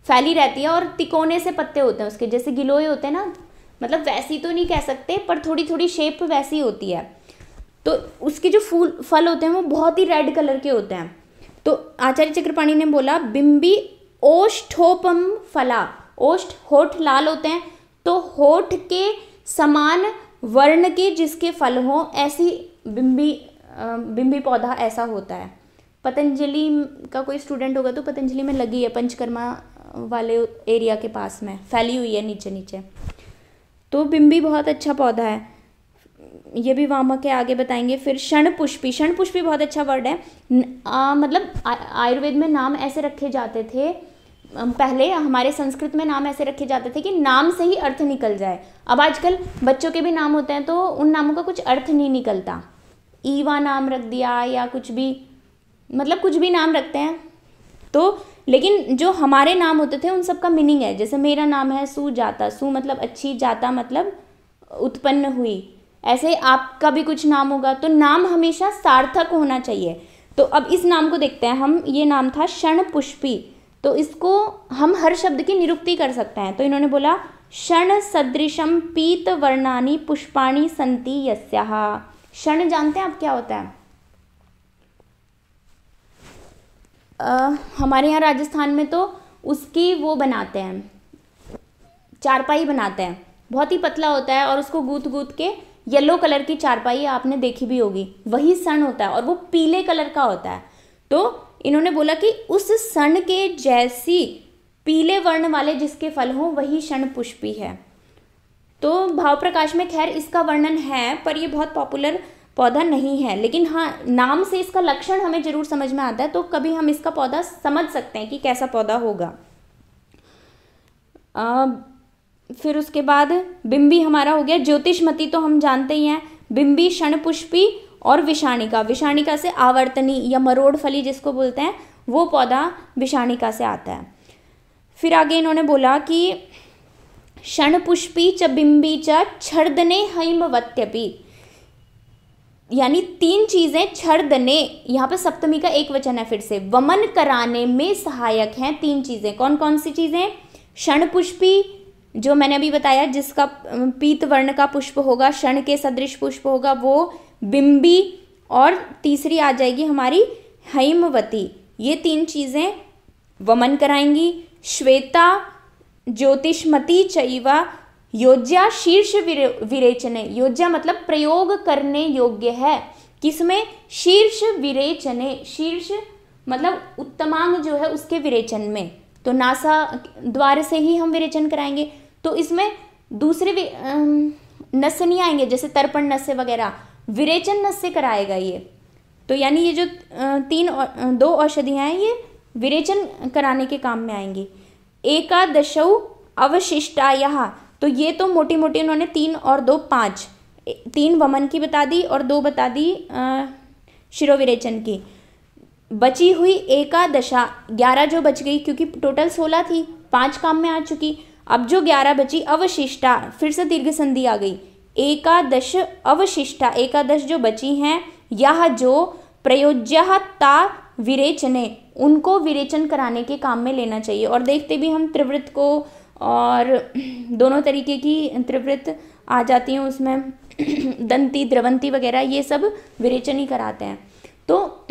फैली रहती है और तिकोने से पत्ते होते हैं उसके, जैसे गिलोय होते हैं ना, मतलब वैसी तो नहीं कह सकते पर थोड़ी थोड़ी शेप वैसी होती है। तो उसके जो फल होते हैं वो बहुत ही रेड कलर के होते हैं। तो आचार्य चक्रपाणि ने बोला बिंबी ओष्ठोपम फला। ओष्ठ होठ लाल होते हैं, तो होठ के समान वर्ण के जिसके फल हों, ऐसी बिंबी पौधा ऐसा होता है। पतंजलि का कोई स्टूडेंट होगा तो पतंजलि में लगी है, पंचकर्मा वाले एरिया के पास में फैली हुई है नीचे नीचे। तो बिंबी बहुत अच्छा पौधा है, ये भी वामक के आगे बताएंगे। फिर क्षणपुष्पी, क्षणपुष्पी बहुत अच्छा वर्ड है। मतलब आयुर्वेद में नाम ऐसे रखे जाते थे पहले, हमारे संस्कृत में नाम ऐसे रखे जाते थे कि नाम से ही अर्थ निकल जाए। अब आजकल बच्चों के भी नाम होते हैं तो उन नामों का कुछ अर्थ नहीं निकलता, ईवा नाम रख दिया या कुछ भी, मतलब कुछ भी नाम रखते हैं। तो लेकिन जो हमारे नाम होते थे उन सब का मीनिंग है। जैसे मेरा नाम है सुजाता, सु मतलब अच्छी, जाता मतलब उत्पन्न हुई। ऐसे आपका भी कुछ नाम होगा, तो नाम हमेशा सार्थक होना चाहिए। तो अब इस नाम को देखते हैं हम, ये नाम था क्षणपुष्पी, तो इसको हम हर शब्द की निरुक्ति कर सकते हैं। तो इन्होंने बोला क्षण सदृशम पीत वर्णानि पुष्पाणि संति यस्याः। क्षण जानते हैं आप क्या होता है? हमारे यहाँ राजस्थान में तो उसकी वो बनाते हैं, चारपाई बनाते हैं, बहुत ही पतला होता है और उसको गूंथ गूंथ के, येलो कलर की चारपाई आपने देखी भी होगी, वही सन होता है और वो पीले कलर का होता है। तो इन्होंने बोला कि उस सन के जैसी पीले वर्ण वाले जिसके फल हों वही क्षणपुष्पी है। तो भाव प्रकाश में खैर इसका वर्णन है, पर ये बहुत पॉपुलर पौधा नहीं है, लेकिन हाँ नाम से इसका लक्षण हमें जरूर समझ में आता है, तो कभी हम इसका पौधा समझ सकते हैं कि कैसा पौधा होगा। फिर उसके बाद बिंबी हमारा हो गया। ज्योतिषमती तो हम जानते ही हैं, बिंबी, क्षणपुष्पी और विषाणिका। विषाणिका से आवर्तनी या मरोड़ फली जिसको बोलते हैं, वो पौधा विषाणिका से आता है। फिर आगे इन्होंने बोला कि क्षणपुष्पी च बिंबी च छर्दने हैमवत्यपि, यानी तीन चीजें छर्दने, यहाँ पे सप्तमी का एक वचन है, फिर से वमन कराने में सहायक हैं तीन चीजें। कौन कौन सी चीजें? क्षणपुष्पी जो मैंने अभी बताया, जिसका पीत वर्ण का पुष्प होगा, क्षण के सदृश पुष्प होगा वो, बिंबी, और तीसरी आ जाएगी हमारी हैमवती। ये तीन चीजें वमन कराएंगी। श्वेता ज्योतिषमती चैवा योज्या शीर्ष विरेचने। योज्या मतलब प्रयोग करने योग्य है, किसमें? शीर्ष विरेचने। शीर्ष मतलब उत्तमांग जो है उसके विरेचन में, तो नासा द्वार से ही हम विरेचन कराएंगे। तो इसमें दूसरे नस नहीं आएंगे, जैसे तर्पण नस वगैरह, विरेचन नस से कराएगा ये। तो यानी ये जो दो औषधियाँ हैं ये विरेचन कराने के काम में आएंगी। एकादशौ अवशिष्टायाः, तो ये तो मोटी मोटी उन्होंने 3 और 2 5 3 वमन की बता दी और 2 बता दी शिरोविरेचन की। बची हुई एकादशा 11 जो बच गई, क्योंकि टोटल 16 थी, 5 काम में आ चुकी। अब जो 11 बची अवशिष्टा, फिर से दीर्घ संधि आ गई, एकादश अवशिष्टा, एकादश जो बची हैं, यह जो प्रयोज्य ता विरेचने, उनको विरेचन कराने के काम में लेना चाहिए। और देखते भी हम त्रिवृत को, और दोनों तरीके की त्रिवृत आ जाती हैं उसमें, दंती द्रवंती वगैरह, ये सब विरेचन ही कराते हैं। तो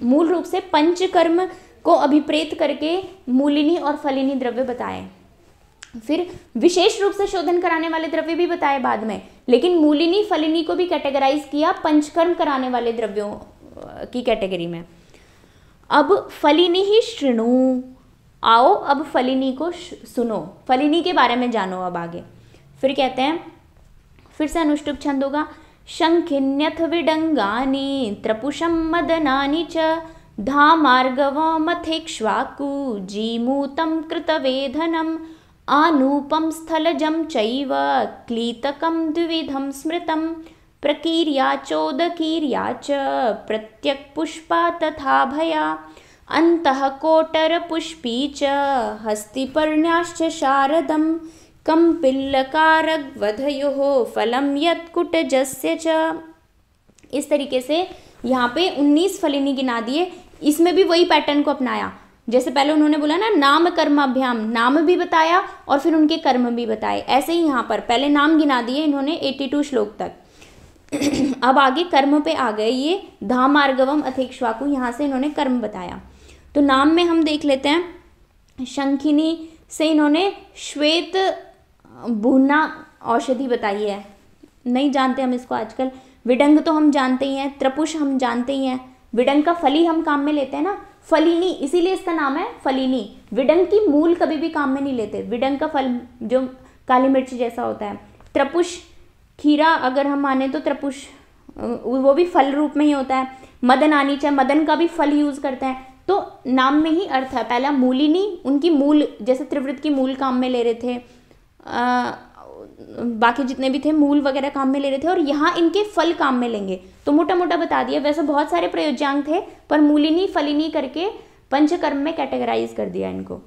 मूल रूप से पंचकर्म को अभिप्रेत करके मूलिनी और फलिनी द्रव्य बताए, फिर विशेष रूप से शोधन कराने वाले द्रव्य भी बताए बाद में, लेकिन मूलिनी फलिनी को भी कैटेगराइज किया पंचकर्म कराने वाले द्रव्यों की कैटेगरी में। अब फलिनी ही शृणु, आओ अब फलिनी को सुनो, फलिनी के बारे में जानो अब आगे। फिर कहते हैं, फिर से अनुष्टुप छंद होगा, शंखिन्यथ विडंगानि त्रपुषम मदनानि च धामार्गवमथेक्ष्वाकु जीमूतं कृतवेधनम आनूपम स्थलजं चैव क्लीतकं द्विविधं स्मृतं प्रकीर्या चोदकीर्या च प्रत्यक्पुष्पा तथा भया अन्तः कोटरपुष्पी च हस्तिपर्ण्याश्च शारदं कम्पिल्लकारवधयोः फलं यत्कुटजस्य च। इस तरीके से यहाँ पे 19 फलिनी गिना दिए। इसमें भी वही पैटर्न को अपनाया, जैसे पहले उन्होंने बोला ना नाम कर्माभ्याम, नाम भी बताया और फिर उनके कर्म भी बताए, ऐसे ही यहाँ पर पहले नाम गिना दिए इन्होंने 82 श्लोक तक। अब आगे कर्म पे आ गए, ये धामार्गवम अथेक्ष्वाकु, यहाँ से इन्होंने कर्म बताया। तो नाम में हम देख लेते हैं, शंखिनी से इन्होंने श्वेत भूना औषधि बताई है, नहीं जानते हम इसको आजकल। विडंग तो हम जानते ही हैं, त्रपुष हम जानते ही हैं, विडंग का फली हम काम में लेते हैं ना, फलिनी, इसीलिए इसका नाम है फलिनी। विडंग की मूल कभी भी काम में नहीं लेते, विडंग का फल जो काली मिर्च जैसा होता है। त्रपुष खीरा अगर हम माने तो त्रपुष वो भी फल रूप में ही होता है। मदन आनी चाहे, मदन का भी फल यूज करते हैं। तो नाम में ही अर्थ है, पहला मूलिनी, उनकी मूल, जैसे त्रिवृत की मूल काम में ले रहे थे, बाकी जितने भी थे मूल वगैरह काम में ले रहे थे, और यहाँ इनके फल काम में लेंगे, तो मोटा मोटा बता दिया। वैसे बहुत सारे प्रयोज्यांग थे, पर मूलिनी फलिनी करके पंचकर्म में कैटेगराइज कर दिया इनको।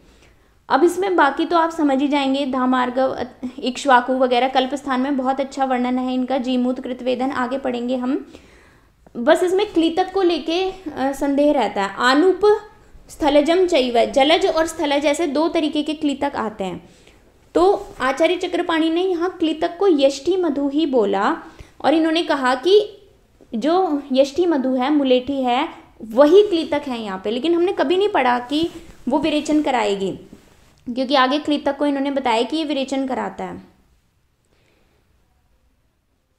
अब इसमें बाकी तो आप समझ ही जाएंगे, धामार्गव इक्ष्वाकु वगैरह, कल्पस्थान में बहुत अच्छा वर्णन है इनका, जीमूत कृतवेदन आगे पढ़ेंगे हम। बस इसमें क्लीतक को लेके संदेह रहता है। आनुप स्थलजम चैव, जलज और स्थलज ऐसे 2 तरीके के क्लीतक आते हैं। तो आचार्य चक्रपाणी ने यहाँ क्लीतक को यष्टि मधु ही बोला, और इन्होंने कहा कि जो यष्टि मधु है, मुलेठी है, वही क्लीतक है यहाँ पे। लेकिन हमने कभी नहीं पढ़ा कि वो विरेचन कराएगी, क्योंकि आगे क्लीतक को इन्होंने बताया कि ये विरेचन कराता है।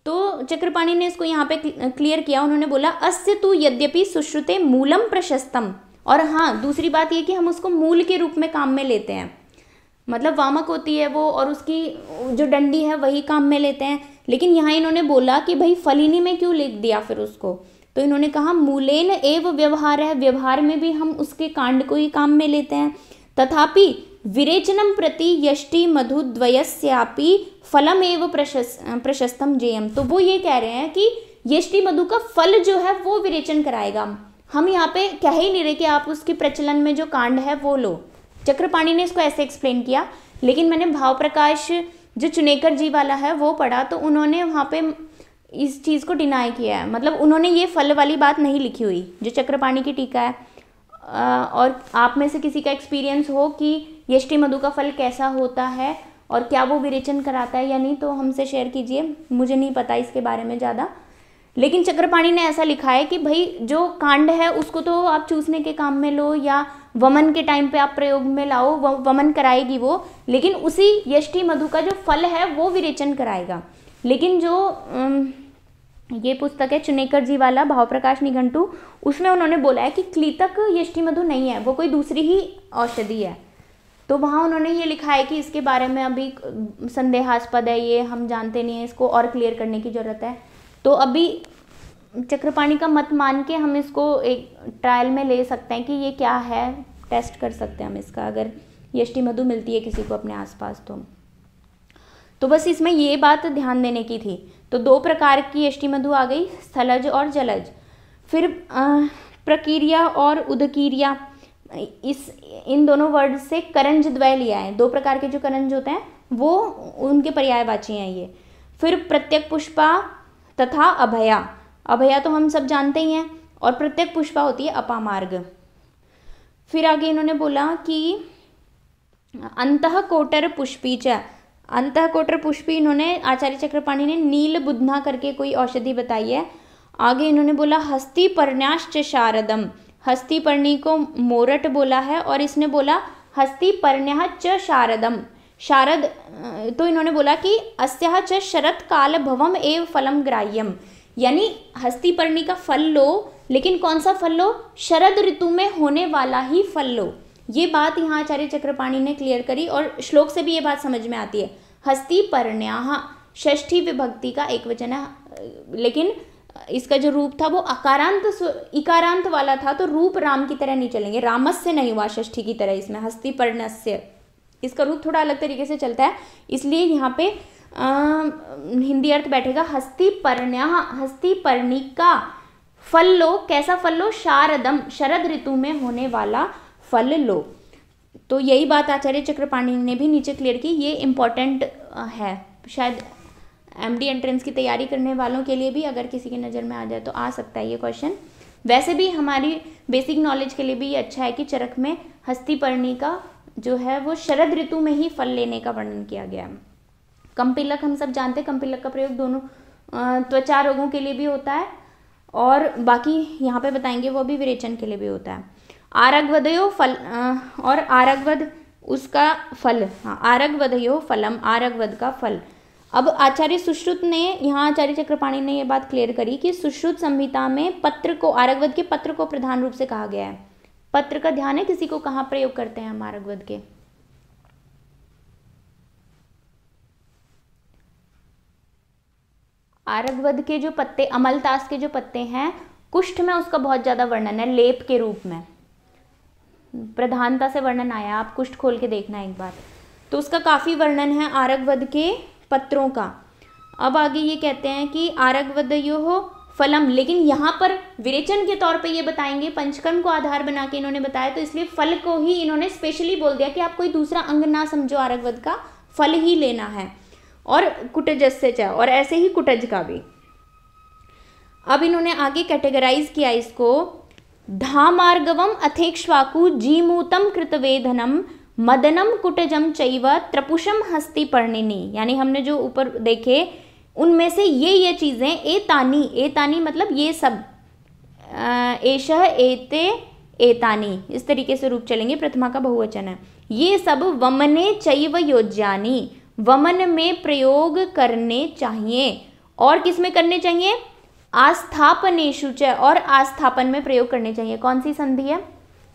तो चक्रपाणी ने इसको यहाँ पे क्लियर किया, उन्होंने बोला अस्य तु यद्यपि सुश्रुते मूलम प्रशस्तम, और हाँ दूसरी बात ये कि हम उसको मूल के रूप में काम में लेते हैं, मतलब वामक होती है वो, और उसकी जो डंडी है वही काम में लेते हैं। लेकिन यहाँ इन्होंने बोला कि भाई फलिनी में क्यों लिख दिया फिर उसको, तो इन्होंने कहा मूलेन एव व्यवहार है, व्यवहार में भी हम उसके कांड को ही काम में लेते हैं। तथापि विरेचनम प्रति यष्टि मधुद्वयस्यापि फलम एव प्रशस्तम जेयम, तो वो ये कह रहे हैं कि यष्टि मधु का फल जो है वो विरेचन कराएगा। हम यहाँ पे कह ही नहीं रहे कि आप उसके प्रचलन में जो कांड है वो लो। चक्रपाणी ने इसको ऐसे एक्सप्लेन किया, लेकिन मैंने भाव प्रकाश जो चुनेकर जी वाला है वो पढ़ा, तो उन्होंने वहाँ पे इस चीज़ को डिनाई किया है, मतलब उन्होंने ये फल वाली बात नहीं लिखी हुई जो चक्रपाणी की टीका है। और आप में से किसी का एक्सपीरियंस हो कि यष्टि मधु का फल कैसा होता है और क्या वो विरेचन कराता है या नहीं, तो हमसे शेयर कीजिए, मुझे नहीं पता इसके बारे में ज़्यादा। लेकिन चक्रपाणी ने ऐसा लिखा है कि भाई जो कांड है उसको तो आप चूसने के काम में लो, या वमन के टाइम पे आप प्रयोग में लाओ, वमन कराएगी वो, लेकिन उसी यष्टि मधु का जो फल है वो विरेचन कराएगा। लेकिन जो ये पुस्तक है चुनेकर जी वाला भाव प्रकाश निघंटू, उसमें उन्होंने बोला है कि क्लीतक यष्टि मधु नहीं है, वो कोई दूसरी ही औषधि है। तो वहाँ उन्होंने ये लिखा है कि इसके बारे में अभी संदेहास्पद है, ये हम जानते नहीं है, इसको और क्लियर करने की ज़रूरत है। तो अभी चक्रपाणी का मत मान के हम इसको एक ट्रायल में ले सकते हैं कि ये क्या है, टेस्ट कर सकते हैं हम इसका, अगर यष्टि मधु मिलती है किसी को अपने आसपास। तो बस इसमें ये बात ध्यान देने की थी। तो दो प्रकार की यष्टि मधु आ गई, स्थलज और जलज। फिर प्रकीर्या और उदकीर्या, इन दोनों वर्ड से करंज द्वय लिया है। दो प्रकार के जो करंज होते हैं वो उनके पर्यायवाची हैं ये। फिर प्रत्यक पुष्पा तथा अभया, अभया तो हम सब जानते ही हैं, और प्रत्यक पुष्पा होती है अपामार्ग। फिर आगे इन्होंने बोला कि अंतः कोटर पुष्पी च, अंतः कोटर पुष्पी इन्होंने आचार्य चक्रपाणि ने नील बुधना करके कोई औषधि बताई है। आगे इन्होंने बोला हस्ती पर्ण्याश्च शारदम, हस्ती पर्णी को मोरट बोला है, और इसने बोला हस्ती पर्ण्यः च शारदम, शारद तो इन्होंने बोला कि अस्याः च शरत काल भवम एव फलम ग्राह्यम, यानी हस्ती पर्णी का फल लो, लेकिन कौन सा फल लो, शरद ऋतु में होने वाला ही फल लो। ये बात यहाँ आचार्य चक्रपाणि ने क्लियर करी, और श्लोक से भी ये बात समझ में आती है। हस्ती पर्ण्याः षष्ठी विभक्ति का एक वचन है, लेकिन इसका जो रूप था वो इकारांत वाला था, तो रूप राम की तरह नहीं चलेंगे, रामस्य नहीं हुआ षष्ठी की तरह इसमें, हस्ती पर्णस्य, इसका रूप थोड़ा अलग तरीके से चलता है, इसलिए यहाँ पे हिंदी अर्थ बैठेगा हस्ती पर्ण्याः, हस्ती पर्णी का फल लो। कैसा फल लो, शारदम, शरद ऋतु में होने वाला फल लो। तो यही बात आचार्य चक्रपाणि ने भी नीचे क्लियर की, ये इम्पॉर्टेंट है, शायद एमडी एंट्रेंस की तैयारी करने वालों के लिए भी अगर किसी की नज़र में आ जाए तो आ सकता है ये क्वेश्चन। वैसे भी हमारी बेसिक नॉलेज के लिए भी ये अच्छा है कि चरक में हस्ती पर्णी का जो है वो शरद ऋतु में ही फल लेने का वर्णन किया गया है। कंपिलक हम सब जानते हैं, कंपिलक का प्रयोग दोनों त्वचा रोगों के लिए भी होता है, और बाकी यहाँ पे बताएंगे वो भी विरेचन के लिए भी होता है। आरगवदयो फल और आरगवद उसका फल, हाँ आरगवदयो फलम, आरगवद का फल। अब आचार्य सुश्रुत ने, यहाँ आचार्य चक्रपाणि ने ये बात क्लियर करी कि सुश्रुत संहिता में पत्र को, आरगवद के पत्र को प्रधान रूप से कहा गया है। पत्र का ध्यान है किसी को, कहाँ प्रयोग करते हैं हम आरगवद के? आरगवद के जो पत्ते, अमलतास के जो पत्ते हैं, कुष्ठ में उसका बहुत ज्यादा वर्णन है, लेप के रूप में प्रधानता से वर्णन आया, आप कुष्ठ खोल के देखना एक बार, तो उसका काफी वर्णन है आरगवद के पत्रों का। अब आगे ये कहते हैं कि आरगवदयोः फलम, लेकिन यहाँ पर विरेचन के तौर पे ये बताएंगे, पंचकर्म को आधार बना के इन्होंने बताया, तो इसलिए फल को ही इन्होंने स्पेशली बोल दिया कि आप कोई दूसरा अंग ना समझो, आरगवद का फल ही लेना है। और कुटजस्य च, और ऐसे ही कुटज का भी। अब इन्होंने आगे कैटेगराइज किया इसको, धामार्गवम अथेक्ष्वाकु जीमूतम कृतवेधनम मदनम कुटजम चैव त्रपुषम हस्ति पर्णिनी, यानी हमने जो ऊपर देखे उनमें से ये चीजें, एतानी, एतानी मतलब ये सब, एषः एते एतानी, इस तरीके से रूप चलेंगे, प्रथमा का बहुवचन है। ये सब वमने चैव योज्यानि, वमन में प्रयोग करने चाहिए, और किस में करने चाहिए, आस्थापनेषु च, और आस्थापन में प्रयोग करने चाहिए। कौन सी संधि है,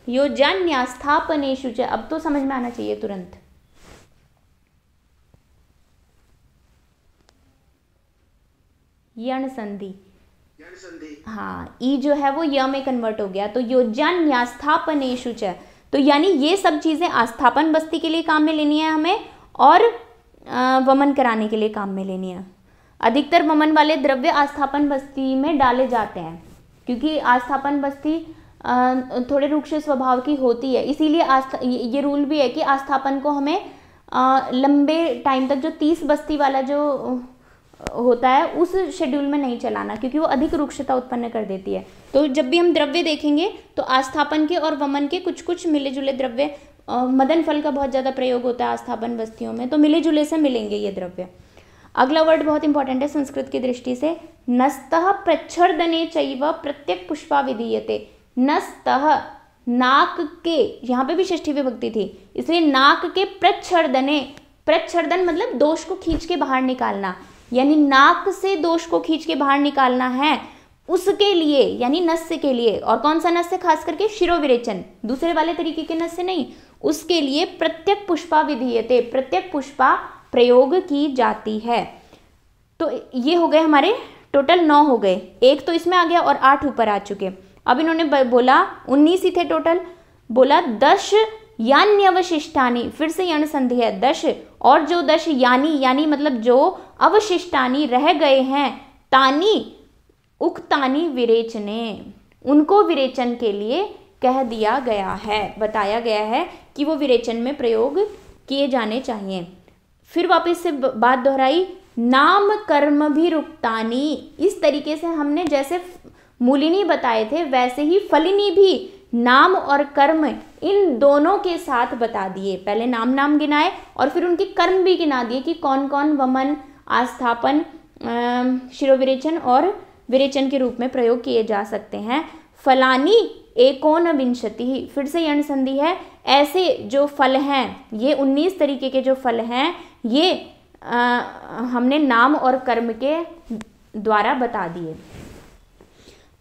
योज्यान्यास्थापनेषु च, अब तो समझ में आना चाहिए तुरंत। यण संधि, हाँ, ई जो है वो य में कन्वर्ट हो गया, तो योज्यान्यास्थापनेषु च, तो यानी ये सब चीजें आस्थापन बस्ती के लिए काम में लेनी है हमें, और वमन कराने के लिए काम में लेनी है। अधिकतर वमन वाले द्रव्य आस्थापन बस्ती में डाले जाते हैं, क्योंकि आस्थापन बस्ती थोड़े रुक्ष स्वभाव की होती है, इसीलिए ये रूल भी है कि आस्थापन को हमें लंबे टाइम तक, जो 30 बस्ती वाला जो होता है उस शेड्यूल में नहीं चलाना, क्योंकि वो अधिक रुक्षता उत्पन्न कर देती है। तो जब भी हम द्रव्य देखेंगे तो आस्थापन के और वमन के कुछ कुछ मिले जुले द्रव्य, मदन फल का बहुत ज़्यादा प्रयोग होता है आस्थापन बस्तियों में, तो मिले जुले से मिलेंगे ये द्रव्य। अगला वर्ड बहुत इंपॉर्टेंट है संस्कृत की दृष्टि से, नस्तः प्रच्छर्दने चैव प्रत्यक पुष्पा विधीयते। नस्तः, नाक के, यहाँ पे भी षष्ठी विभक्ति थी, इसलिए नाक के प्रच्छर्दने, प्रच्छर्दन मतलब दोष को खींच के बाहर निकालना, यानी नाक से दोष को खींच के बाहर निकालना है, उसके लिए, यानी नस्य के लिए। और कौन सा नस्य, खास करके शिरोविरेचन, दूसरे वाले तरीके के नस्य नहीं, उसके लिए प्रत्यक पुष्पा विधीयते, प्रत्यक पुष्पा प्रयोग की जाती है। तो ये हो गए हमारे टोटल 9 हो गए, एक तो इसमें आ गया और 8 ऊपर आ चुके। अब इन्होंने बोला 19 ही थे टोटल, बोला 10 यान्यवशिष्टानि, फिर से यण संधि है, दश, और जो दश यानी मतलब जो अवशिष्टानि रह गए हैं, तानी उक्तानि विरेचने, उनको विरेचन के लिए कह दिया गया है, बताया गया है कि वो विरेचन में प्रयोग किए जाने चाहिए। फिर वापस से बात दोहराई, नाम कर्म भी रुक्तानी, इस तरीके से हमने जैसे मूलिनी बताए थे वैसे ही फलिनी भी नाम और कर्म इन दोनों के साथ बता दिए। पहले नाम गिनाए और फिर उनके कर्म भी गिना दिए कि कौन कौन वमन, आस्थापन, शिरोविरेचन और विरेचन के रूप में प्रयोग किए जा सकते हैं। फलानी एकोनविंशति, फिर से यण संधि है, ऐसे जो फल हैं, ये 19 तरीके के जो फल हैं, ये हमने नाम और कर्म के द्वारा बता दिए।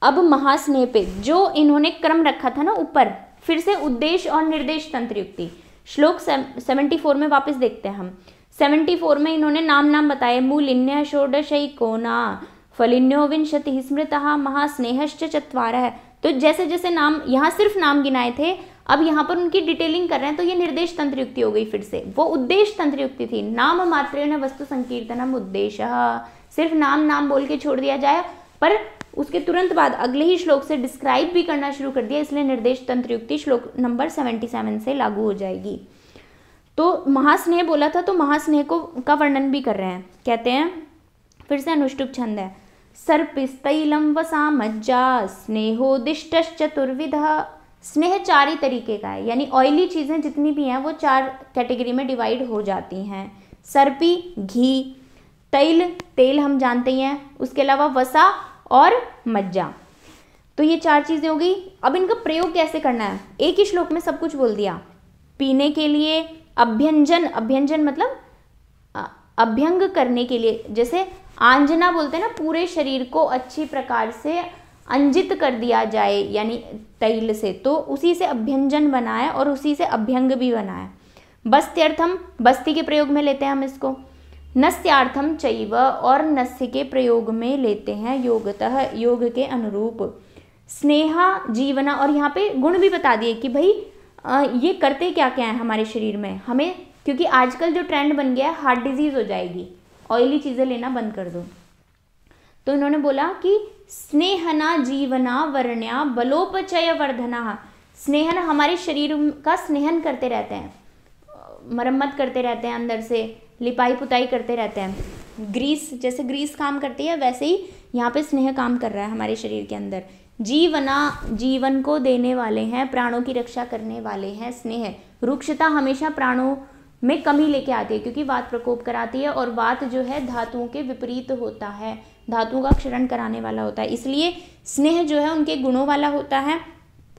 अब महास्नेह पे जो इन्होंने क्रम रखा था ना ऊपर, फिर से उद्देश्य और निर्देश तंत्र युक्ति, श्लोक 74 में वापस देखते हैं हम। 74 में इन्होंने नाम बताए, मूलिन्य षोडशैकोना, फलिन्यो विंशति स्मृतः, महास्नेहश्च चत्वारः। तो जैसे जैसे नाम, यहाँ सिर्फ नाम गिनाए थे, अब यहाँ पर उनकी डिटेलिंग कर रहे हैं, तो ये निर्देश तंत्र युक्ति हो गई। फिर से वो उद्देश्य तंत्र युक्ति थी, नाम मात्रेण वस्तु संकीर्तनम उद्देश्य, सिर्फ नाम बोल के छोड़ दिया जाए, पर उसके तुरंत बाद अगले ही श्लोक से डिस्क्राइब भी करना शुरू कर दिया, इसलिए निर्देश तंत्र युक्ति श्लोक नंबर 77 से लागू हो जाएगी। तो महास्नेह बोला था, तो महास्नेह का वर्णन भी कर रहे हैं, कहते हैं फिर से अनुष्टुप छंद है, सर्पिस्तैलम वसा मज्जा स्नेहोदिष्टश्च चतुर्विधः। स्नेह 4 ही तरीके का है, यानी ऑयली चीज़ें जितनी भी हैं वो 4 कैटेगरी में डिवाइड हो जाती हैं। सर्पी घी, तैल तेल हम जानते ही हैं, उसके अलावा वसा और मज्जा, तो ये 4 चीज़ें हो गई। अब इनका प्रयोग कैसे करना है, एक ही श्लोक में सब कुछ बोल दिया। पीने के लिए अभ्यंजन मतलब अभ्यंग करने के लिए, जैसे आंजना बोलते हैं ना, पूरे शरीर को अच्छी प्रकार से अंजित कर दिया जाए यानी तैल से, तो उसी से अभ्यंजन बना है और उसी से अभ्यंग भी बना है। बस्त्यर्थम, बस्ती के प्रयोग में लेते हैं हम इसको। नस्यार्थम चैव, और नस्य के प्रयोग में लेते हैं योगतः, योग के अनुरूप। स्नेहा जीवना, और यहाँ पे गुण भी बता दिए कि भाई ये करते क्या क्या है हमारे शरीर में हमें, क्योंकि आजकल जो ट्रेंड बन गया है हार्ट डिजीज हो जाएगी, ऑयली चीज़ें लेना बंद कर दो। तो इन्होंने बोला कि स्नेहना जीवना वर्ण्या बलोपचय वर्धना, स्नेहन हमारे शरीर का स्नेहन करते रहते हैं, मरम्मत करते रहते हैं, अंदर से लिपाई पुताई करते रहते हैं। ग्रीस, जैसे ग्रीस काम करती है वैसे ही यहाँ पे स्नेह काम कर रहा है हमारे शरीर के अंदर। जीवना, जीवन को देने वाले हैं, प्राणों की रक्षा करने वाले हैं स्नेह। रुक्षता हमेशा प्राणों में कमी लेके आती है, क्योंकि वात प्रकोप कराती है, और वात जो है धातुओं के विपरीत होता है, धातुओं का क्षरण कराने वाला होता है, इसलिए स्नेह जो है उनके गुणों वाला होता है,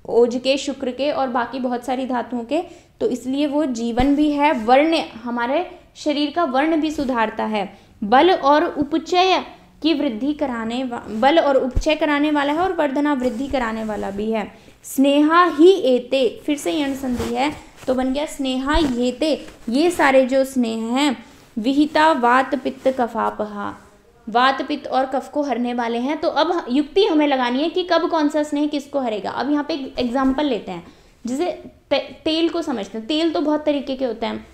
ओज के, शुक्र के और बाकी बहुत सारी धातुओं के, तो इसलिए वो जीवन भी है। वर्ण, हमारे शरीर का वर्ण भी सुधारता है। बल और उपचय की वृद्धि कराने, बल और उपचय कराने वाला है, और वर्धना वृद्धि कराने वाला भी है। स्नेहा ही एते, फिर से यण संधि है, तो बन गया स्नेहा येते, ये सारे जो स्नेह हैं, विहिता वात पित्त कफापहा, वात पित्त और कफ को हरने वाले हैं। तो अब युक्ति हमें लगानी है कि कब कौन सा स्नेह किसको हरेगा। अब यहाँ पे एक एग्जाम्पल लेते हैं, जैसे तेल को समझते हैं। तेल तो बहुत तरीके के होते हैं।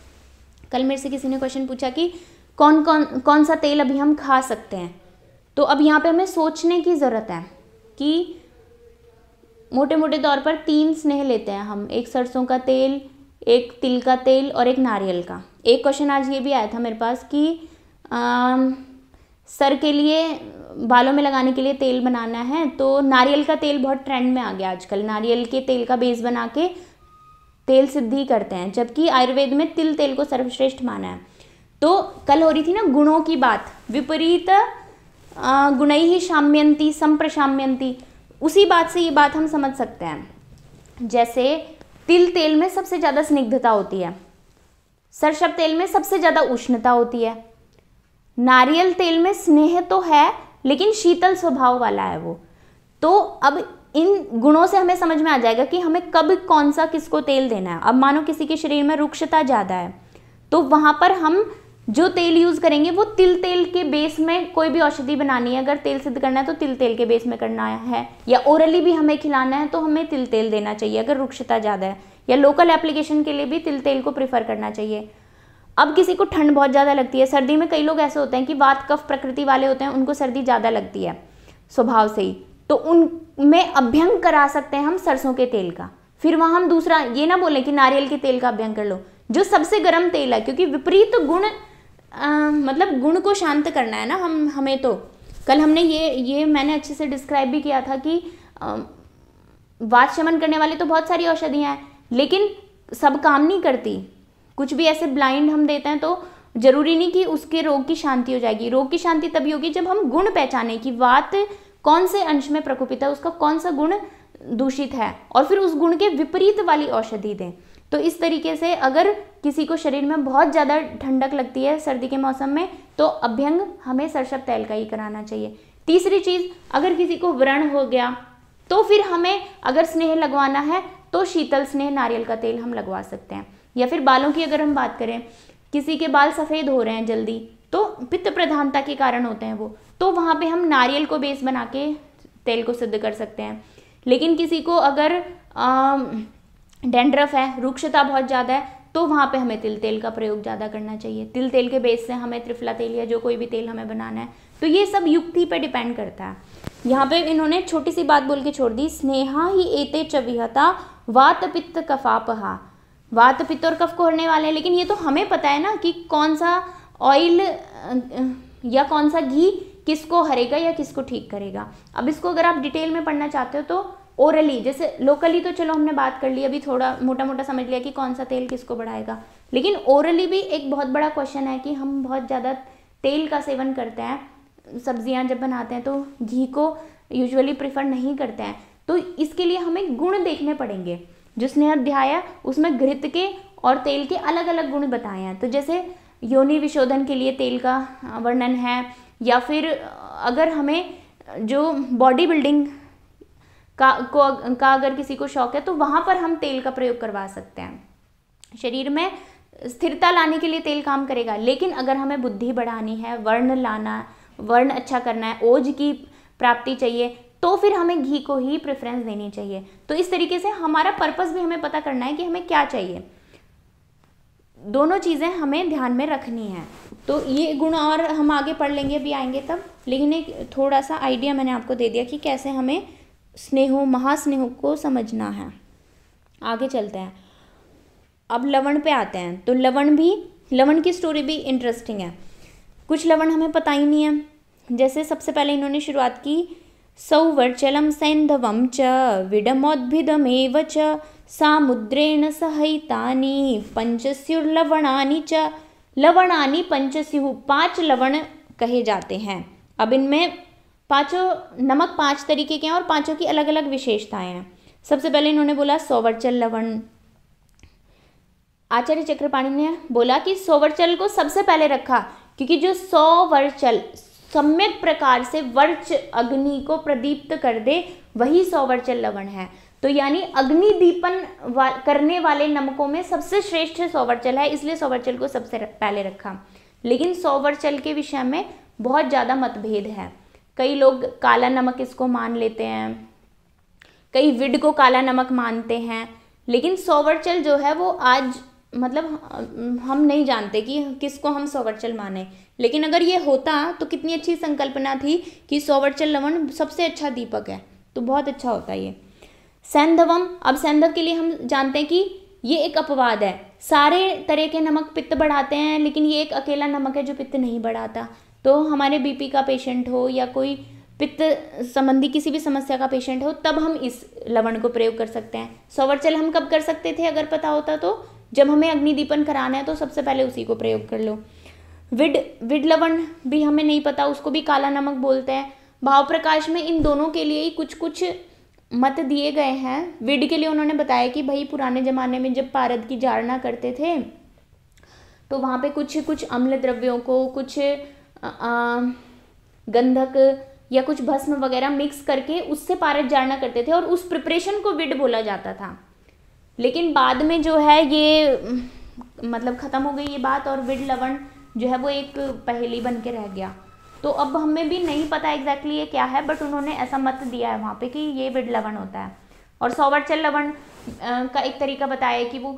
कल मेरे से किसी ने क्वेश्चन पूछा कि कौन सा तेल अभी हम खा सकते हैं, तो अब यहाँ पे हमें सोचने की ज़रूरत है कि मोटे मोटे तौर पर 3 स्नेह लेते हैं हम, एक सरसों का तेल, एक तिल का तेल और एक नारियल का। एक क्वेश्चन आज ये भी आया था मेरे पास कि सर के लिए, बालों में लगाने के लिए तेल बनाना है, तो नारियल का तेल बहुत ट्रेंड में आ गया आजकल, नारियल के तेल का बेस बना के तेल सिद्धि करते हैं, जबकि आयुर्वेद में तिल तेल को सर्वश्रेष्ठ माना है। तो कल हो रही थी ना गुणों की बात, विपरीत गुणै ही शाम्यंती संप्रशाम्यंती, उसी बात से ये बात हम समझ सकते हैं। जैसे तिल तेल में सबसे ज़्यादा स्निग्धता होती है, सरसों तेल में सबसे ज़्यादा उष्णता होती है, नारियल तेल में स्नेह तो है लेकिन शीतल स्वभाव वाला है वो। तो अब इन गुणों से हमें समझ में आ जाएगा कि हमें कब कौन सा किसको तेल देना है। अब मानो किसी के शरीर में रुक्षता ज़्यादा है, तो वहाँ पर हम जो तेल यूज़ करेंगे वो तिल तेल के बेस में कोई भी औषधि बनानी है, अगर तेल सिद्ध करना है तो तिल तेल के बेस में करना है, या ओरली भी हमें खिलाना है तो हमें तिल तेल देना चाहिए अगर रुक्षता ज़्यादा है। या लोकल एप्लीकेशन के लिए भी तिल तेल को प्रेफर करना चाहिए। अब किसी को ठंड बहुत ज़्यादा लगती है, सर्दी में कई लोग ऐसे होते हैं कि वात कफ प्रकृति वाले होते हैं, उनको सर्दी ज़्यादा लगती है स्वभाव से ही, तो उनमें अभ्यंग करा सकते हैं हम सरसों के तेल का। फिर वहाँ हम दूसरा ये ना बोलें कि नारियल के तेल का अभ्यंग कर लो, जो सबसे गर्म तेल है, क्योंकि विपरीत गुण मतलब गुण को शांत करना है ना हमें। तो कल हमने ये मैंने अच्छे से डिस्क्राइब भी किया था कि वात शमन करने वाली तो बहुत सारी औषधियाँ हैं, लेकिन सब काम नहीं करती। कुछ भी ऐसे ब्लाइंड हम देते हैं तो जरूरी नहीं कि उसके रोग की शांति हो जाएगी। रोग की शांति तभी होगी जब हम गुण पहचाने कि वात कौन से अंश में प्रकोपित है, उसका कौन सा गुण दूषित है, और फिर उस गुण के विपरीत वाली औषधि दें। तो इस तरीके से अगर किसी को शरीर में बहुत ज़्यादा ठंडक लगती है सर्दी के मौसम में, तो अभ्यंग हमें सरसों तेल का ही कराना चाहिए। तीसरी चीज़, अगर किसी को व्रण हो गया तो फिर हमें अगर स्नेह लगवाना है तो शीतल स्नेह नारियल का तेल हम लगवा सकते हैं। या फिर बालों की अगर हम बात करें, किसी के बाल सफ़ेद हो रहे हैं जल्दी, तो पित्त प्रधानता के कारण होते हैं वो, तो वहाँ पे हम नारियल को बेस बना के तेल को सिद्ध कर सकते हैं। लेकिन किसी को अगर डैंड्रफ है, रुक्षता बहुत ज़्यादा है, तो वहाँ पे हमें तिल तेल का प्रयोग ज़्यादा करना चाहिए। तिल तेल के बेस से हमें त्रिफला तेल या जो कोई भी तेल हमें बनाना है, तो ये सब युक्ति पे डिपेंड करता है। यहाँ पे इन्होंने छोटी सी बात बोल के छोड़ दी, स्नेहा ही एते च विहता वात पित्त कफापहा। वात पित्त और कफ को हरने वाले हैं, लेकिन ये तो हमें पता है ना कि कौन सा ऑयल या कौन सा घी किसको हरेगा या किसको ठीक करेगा। अब इसको अगर आप डिटेल में पढ़ना चाहते हो तो ओरली, जैसे लोकली तो चलो हमने बात कर ली, अभी थोड़ा मोटा मोटा समझ लिया कि कौन सा तेल किसको बढ़ाएगा, लेकिन ओरली भी एक बहुत बड़ा क्वेश्चन है कि हम बहुत ज़्यादा तेल का सेवन करते हैं, सब्जियां जब बनाते हैं तो घी को यूजुअली प्रेफर नहीं करते हैं। तो इसके लिए हमें गुण देखने पड़ेंगे। जो स्नेह अध्याय है उसमें घृत के और तेल के अलग अलग गुण बताए हैं। तो जैसे योनि विशोधन के लिए तेल का वर्णन है, या फिर अगर हमें जो बॉडी बिल्डिंग का अगर किसी को शौक है तो वहाँ पर हम तेल का प्रयोग करवा सकते हैं। शरीर में स्थिरता लाने के लिए तेल काम करेगा, लेकिन अगर हमें बुद्धि बढ़ानी है, वर्ण अच्छा करना है, ओज की प्राप्ति चाहिए, तो फिर हमें घी को ही प्रेफरेंस देनी चाहिए। तो इस तरीके से हमारा पर्पस भी हमें पता करना है कि हमें क्या चाहिए, दोनों चीज़ें हमें ध्यान में रखनी है। तो ये गुण और हम आगे पढ़ लेंगे, अभी आएंगे तब, लेकिन एक थोड़ा सा आइडिया मैंने आपको दे दिया कि कैसे हमें स्नेहो महास्नेहो को समझना है। आगे चलते हैं, अब लवण पे आते हैं। तो लवण की स्टोरी भी इंटरेस्टिंग है। कुछ लवण हमें पता ही नहीं है। जैसे सबसे पहले इन्होंने शुरुआत की, सौवर्चलम सैंधवम च विडमोद्भिदमेव च सामुद्रेण सहैतानि पंचस्युर्लवणानि च। लवणानि पंचस्यु, 5 लवण कहे जाते हैं। अब इनमें पांचों नमक 5 तरीके के हैं और पांचों की अलग अलग विशेषताएं हैं। सबसे पहले इन्होंने बोला सौवर्चल लवण। आचार्य चक्रपाणि ने बोला कि सौवर्चल को सबसे पहले रखा, क्योंकि जो सौवर्चल सम्यक प्रकार से वर्च अग्नि को प्रदीप्त कर दे, वही सौवर्चल लवण है। तो यानी अग्नि दीपन करने वाले नमकों में सबसे श्रेष्ठ सौवर्चल है, इसलिए सौवर्चल को सबसे पहले रखा। लेकिन सौवर्चल के विषय में बहुत ज़्यादा मतभेद है। कई लोग काला नमक इसको मान लेते हैं, कई विड को काला नमक मानते हैं, लेकिन सौवर्चल जो है वो आज मतलब हम नहीं जानते कि किसको हम सौवर्चल माने। लेकिन अगर ये होता तो कितनी अच्छी संकल्पना थी कि सौवर्चल लवण सबसे अच्छा दीपक है, तो बहुत अच्छा होता ये। सैंधवम, अब सैंधव के लिए हम जानते हैं कि ये एक अपवाद है। सारे तरह के नमक पित्त बढ़ाते हैं, लेकिन ये एक अकेला नमक है जो पित्त नहीं बढ़ाता। तो हमारे बीपी का पेशेंट हो या कोई पित्त संबंधी किसी भी समस्या का पेशेंट हो, तब हम इस लवण को प्रयोग कर सकते हैं। सौवर्चल हम कब कर सकते थे अगर पता होता तो, जब हमें अग्निदीपन कराना है तो सबसे पहले उसी को प्रयोग कर लो। विड लवण भी हमें नहीं पता, उसको भी काला नमक बोलते हैं। भाव प्रकाश में इन दोनों के लिए ही कुछ कुछ मत दिए गए हैं। विड के लिए उन्होंने बताया कि भाई पुराने ज़माने में जब पारद की जारना करते थे तो वहाँ पे कुछ अम्ल द्रव्यों को, कुछ गंधक या कुछ भस्म वगैरह मिक्स करके उससे पारद जारना करते थे, और उस प्रिपरेशन को विड बोला जाता था। लेकिन बाद में जो है ये मतलब ख़त्म हो गई ये बात, और विड लवण जो है वो एक पहेली बन के रह गया। तो अब हमें भी नहीं पता एग्जैक्टली ये क्या है, बट उन्होंने ऐसा मत दिया है वहाँ पे कि ये विड लवण होता है। और सौवर्चल लवण का एक तरीका बताया कि वो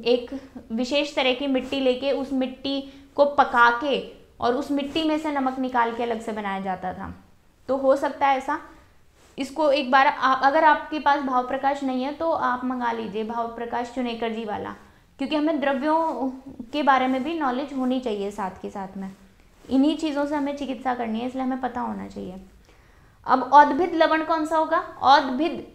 एक विशेष तरह की मिट्टी लेके उस मिट्टी को पका के और उस मिट्टी में से नमक निकाल के अलग से बनाया जाता था। तो हो सकता है ऐसा। इसको एक बार अगर आपके पास भाव प्रकाश नहीं है तो आप मंगा लीजिए भाव प्रकाश चुनेकर जी वाला, क्योंकि हमें द्रव्यों के बारे में भी नॉलेज होनी चाहिए साथ के साथ में। इन्हीं चीज़ों से हमें चिकित्सा करनी है, इसलिए हमें पता होना चाहिए। अब औद्भिद लवण कौन सा होगा? औद्भिद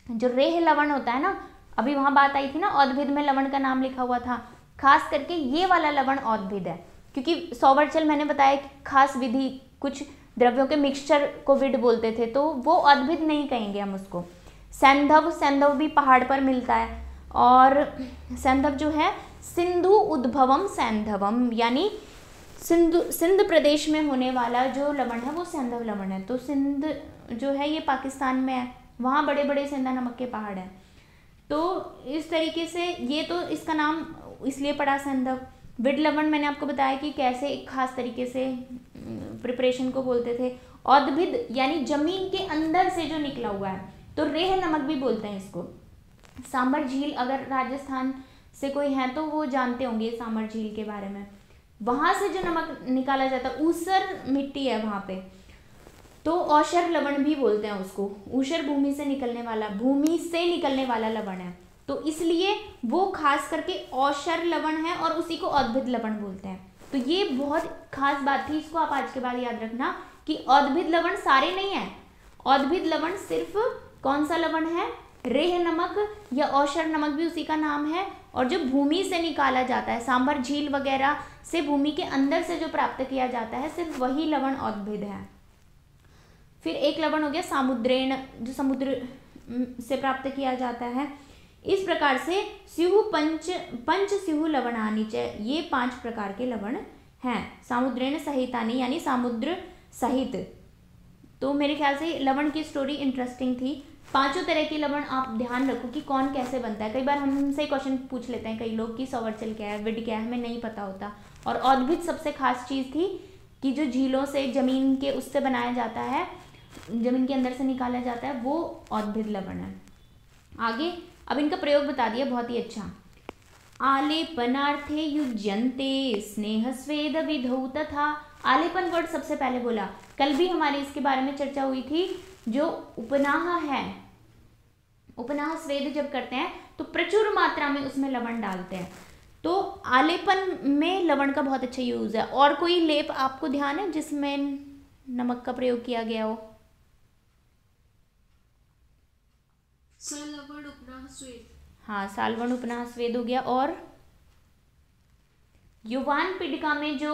जो रेह लवण होता है ना, अभी वहाँ बात आई थी ना, औद्भिद में लवण का नाम लिखा हुआ था, खास करके ये वाला लवण औद्भिद है, क्योंकि सौवर्चल मैंने बताया कि खास विधि, कुछ द्रव्यों के मिक्सचर को विड बोलते थे, तो वो औद्भिद नहीं कहेंगे हम उसको। सैंधव, सैंधव भी पहाड़ पर मिलता है, और सैंधव जो है सिंधु उद्भवम सैंधवम, यानी सिंध प्रदेश में होने वाला जो लवण है वो सैंधव लवण है। तो सिंध जो है ये पाकिस्तान में है, वहाँ बड़े बड़े सेंधा नमक के पहाड़ हैं। तो इस तरीके से ये तो इसका नाम इसलिए पड़ा सैंधव। विड लवण मैंने आपको बताया कि कैसे एक खास तरीके से प्रिपरेशन को बोलते थे। औद्भिद यानी जमीन के अंदर से जो निकला हुआ है, तो रेह नमक भी बोलते हैं इसको। सांबर झील, अगर राजस्थान से कोई है तो वो जानते होंगे सांबर झील के बारे में। वहाँ से जो नमक निकाला जाता है, ऊसर मिट्टी है वहाँ पे, तो औशर लवण भी बोलते हैं उसको। ऊसर भूमि से निकलने वाला लवण है, तो इसलिए वो खास करके औशर लवण है और उसी को औद्भिद लवण बोलते हैं। तो ये बहुत खास बात थी, इसको आप आज के बाद याद रखना कि औद्भिद लवण सारे नहीं है। औद्भिद लवण सिर्फ कौन सा लवण है? रेह नमक या औशर नमक भी उसी का नाम है, और जो भूमि से निकाला जाता है, सांबर झील वगैरह से भूमि के अंदर से जो प्राप्त किया जाता है, सिर्फ वही लवण औद्भिद है। फिर एक लवण हो गया सामुद्रेण, जो समुद्र से प्राप्त किया जाता है। इस प्रकार से स्युः पंच स्युः लवणानि च, ये 5 प्रकार के लवण हैं। सामुद्रेण सहितानि यानी समुद्र सहित। तो मेरे ख्याल से लवण की स्टोरी इंटरेस्टिंग थी। 5 तरह के लवण आप ध्यान रखो कि कौन कैसे बनता है। कई बार हमसे क्वेश्चन पूछ लेते हैं कई लोग कि सौवर्चल क्या है, विड क्या है, हमें नहीं पता होता। और औद्भिद सबसे खास चीज़ थी कि जो झीलों से, जमीन के उससे बनाया जाता है, जमीन के अंदर से निकाला जाता है, वो औद्भिद लवण है। आगे अब इनका प्रयोग बता दिया, बहुत ही अच्छा। आलेपनार्थे युज्यन्ते स्नेह स्वेद विधौ तथा। आलेपन वर्ड सबसे पहले बोला, कल भी हमारी इसके बारे में चर्चा हुई थी। जो उपनाह है, उपनाह स्वेद जब करते हैं तो प्रचुर मात्रा में उसमें लवण डालते हैं। तो आलेपन में लवण का बहुत अच्छा यूज है। और कोई लेप आपको ध्यान है जिसमें नमक का प्रयोग किया गया हो? सालवण उपनाह स्वेद। हाँ, सालवण उपनाह स्वेद हो गया। और युवान पिडिका में जो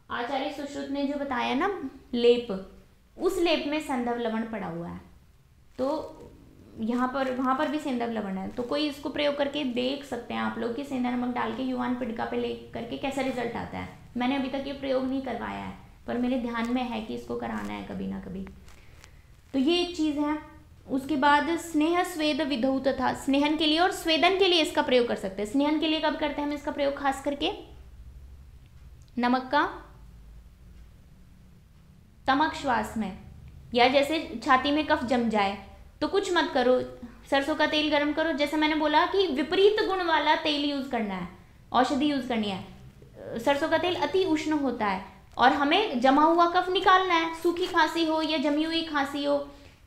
आचार्य सुश्रुत ने जो बताया ना लेप, उस लेप में सैंधव लवण पड़ा हुआ है। तो यहाँ पर, वहाँ पर भी सैंधव लवण है। तो कोई इसको प्रयोग करके देख सकते हैं आप लोग कि सेंधा नमक डाल के युवान पिडिका पे ले करके कैसा रिजल्ट आता है। मैंने अभी तक ये प्रयोग नहीं करवाया है, पर मेरे ध्यान में है कि इसको कराना है कभी ना कभी। तो ये एक चीज़ है। उसके बाद स्नेह स्वेद विधौ तथा, स्नेहन के लिए और स्वेदन के लिए इसका प्रयोग कर सकते हैं। स्नेहन के लिए कब करते हैं हम इसका प्रयोग? खास करके नमक का तमक श्वास में, या जैसे छाती में कफ जम जाए तो कुछ मत करो, सरसों का तेल गर्म करो। जैसे मैंने बोला कि विपरीत गुण वाला तेल यूज करना है, औषधि यूज करनी है। सरसों का तेल अति उष्ण होता है और हमें जमा हुआ कफ निकालना है। सूखी खांसी हो या जमी हुई खांसी हो,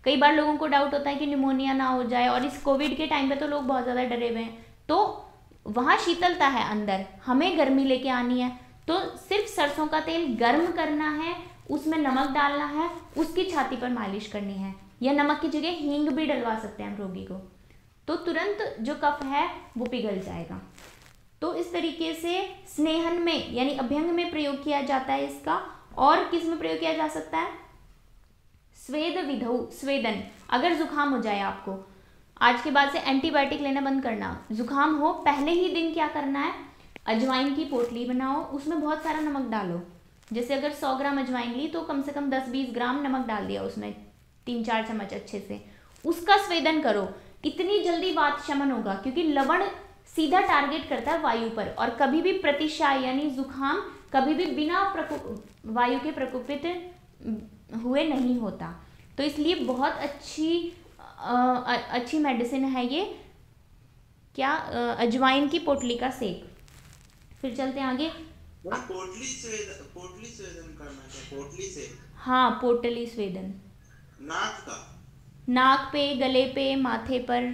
कई बार लोगों को डाउट होता है कि निमोनिया ना हो जाए, और इस कोविड के टाइम पे तो लोग बहुत ज़्यादा डरे हुए हैं। तो वहाँ शीतलता है अंदर, हमें गर्मी लेके आनी है। तो सिर्फ सरसों का तेल गर्म करना है, उसमें नमक डालना है, उसकी छाती पर मालिश करनी है, या नमक की जगह हींग भी डलवा सकते हैं हम रोगी को, तो तुरंत जो कफ है वो पिघल जाएगा। तो इस तरीके से स्नेहन में यानी अभ्यंग में प्रयोग किया जाता है इसका। और किस में प्रयोग किया जा सकता है? स्वेद विधौ, स्वेदन। अगर जुकाम हो जाए आपको, आज के बाद से एंटीबायोटिक लेना बंद करना। जुकाम हो, पहले ही दिन क्या करना है? अजवाइन की पोटली बनाओ, उसमें बहुत सारा नमक डालो। जैसे अगर 100 ग्राम अजवाइन ली तो कम से कम 10-20 ग्राम नमक डाल दिया उसमें, 3-4 चम्मच अच्छे से, उसका स्वेदन करो। इतनी जल्दी वात शमन होगा, क्योंकि लवण सीधा टारगेट करता है वायु पर, और कभी भी प्रतिशाय यानी जुकाम कभी भी बिना वायु के प्रकोपित हुए नहीं होता। तो इसलिए बहुत अच्छी मेडिसिन है ये, क्या, अजवाइन की पोटली का सेक। फिर चलते हैं आगे। पोटली स्वेदन करना है, पोटली से। हाँ, पोटली स्वेदन। नाक का, नाक पे, गले पे, माथे पर,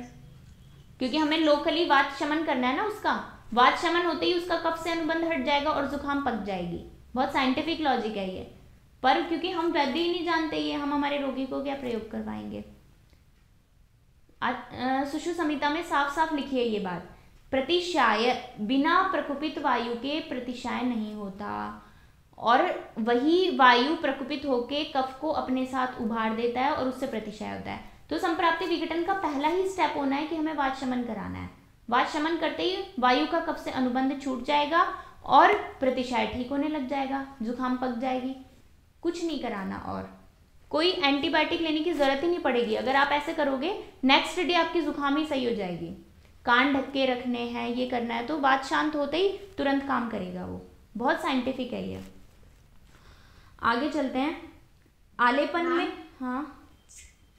क्योंकि हमें लोकली वात शमन करना है ना उसका। वात शमन होते ही उसका कफ से अनुबंध हट जाएगा और जुकाम पक जाएगी। बहुत साइंटिफिक लॉजिक है ये, पर क्योंकि हम वैद्य ही नहीं जानते ये, हम हमारे रोगी को क्या प्रयोग करवाएंगे। सुश्रुत संहिता में साफ साफ लिखी है ये बात, प्रतिशाय, बिना प्रकुपित वायु के प्रतिशाय नहीं होता, और वही वायु प्रकुपित होके कफ को अपने साथ उभार देता है और उससे प्रतिशाय होता है। तो संप्राप्ति विघटन का पहला ही स्टेप होना है कि हमें वात शमन कराना है। वात शमन करते ही वायु का कफ से अनुबंध छूट जाएगा और प्रतिशाय ठीक होने लग जाएगा, जुकाम पक जाएगी। कुछ नहीं कराना और कोई एंटीबायोटिक लेने की जरूरत ही नहीं पड़ेगी। अगर आप ऐसे करोगे नेक्स्ट डे आपकी जुकाम ही सही हो जाएगी। कान ढक के रखने हैं, ये करना है, तो बात शांत होते ही तुरंत काम करेगा वो। बहुत साइंटिफिक है ये। आगे चलते हैं। आलेपन में, हाँ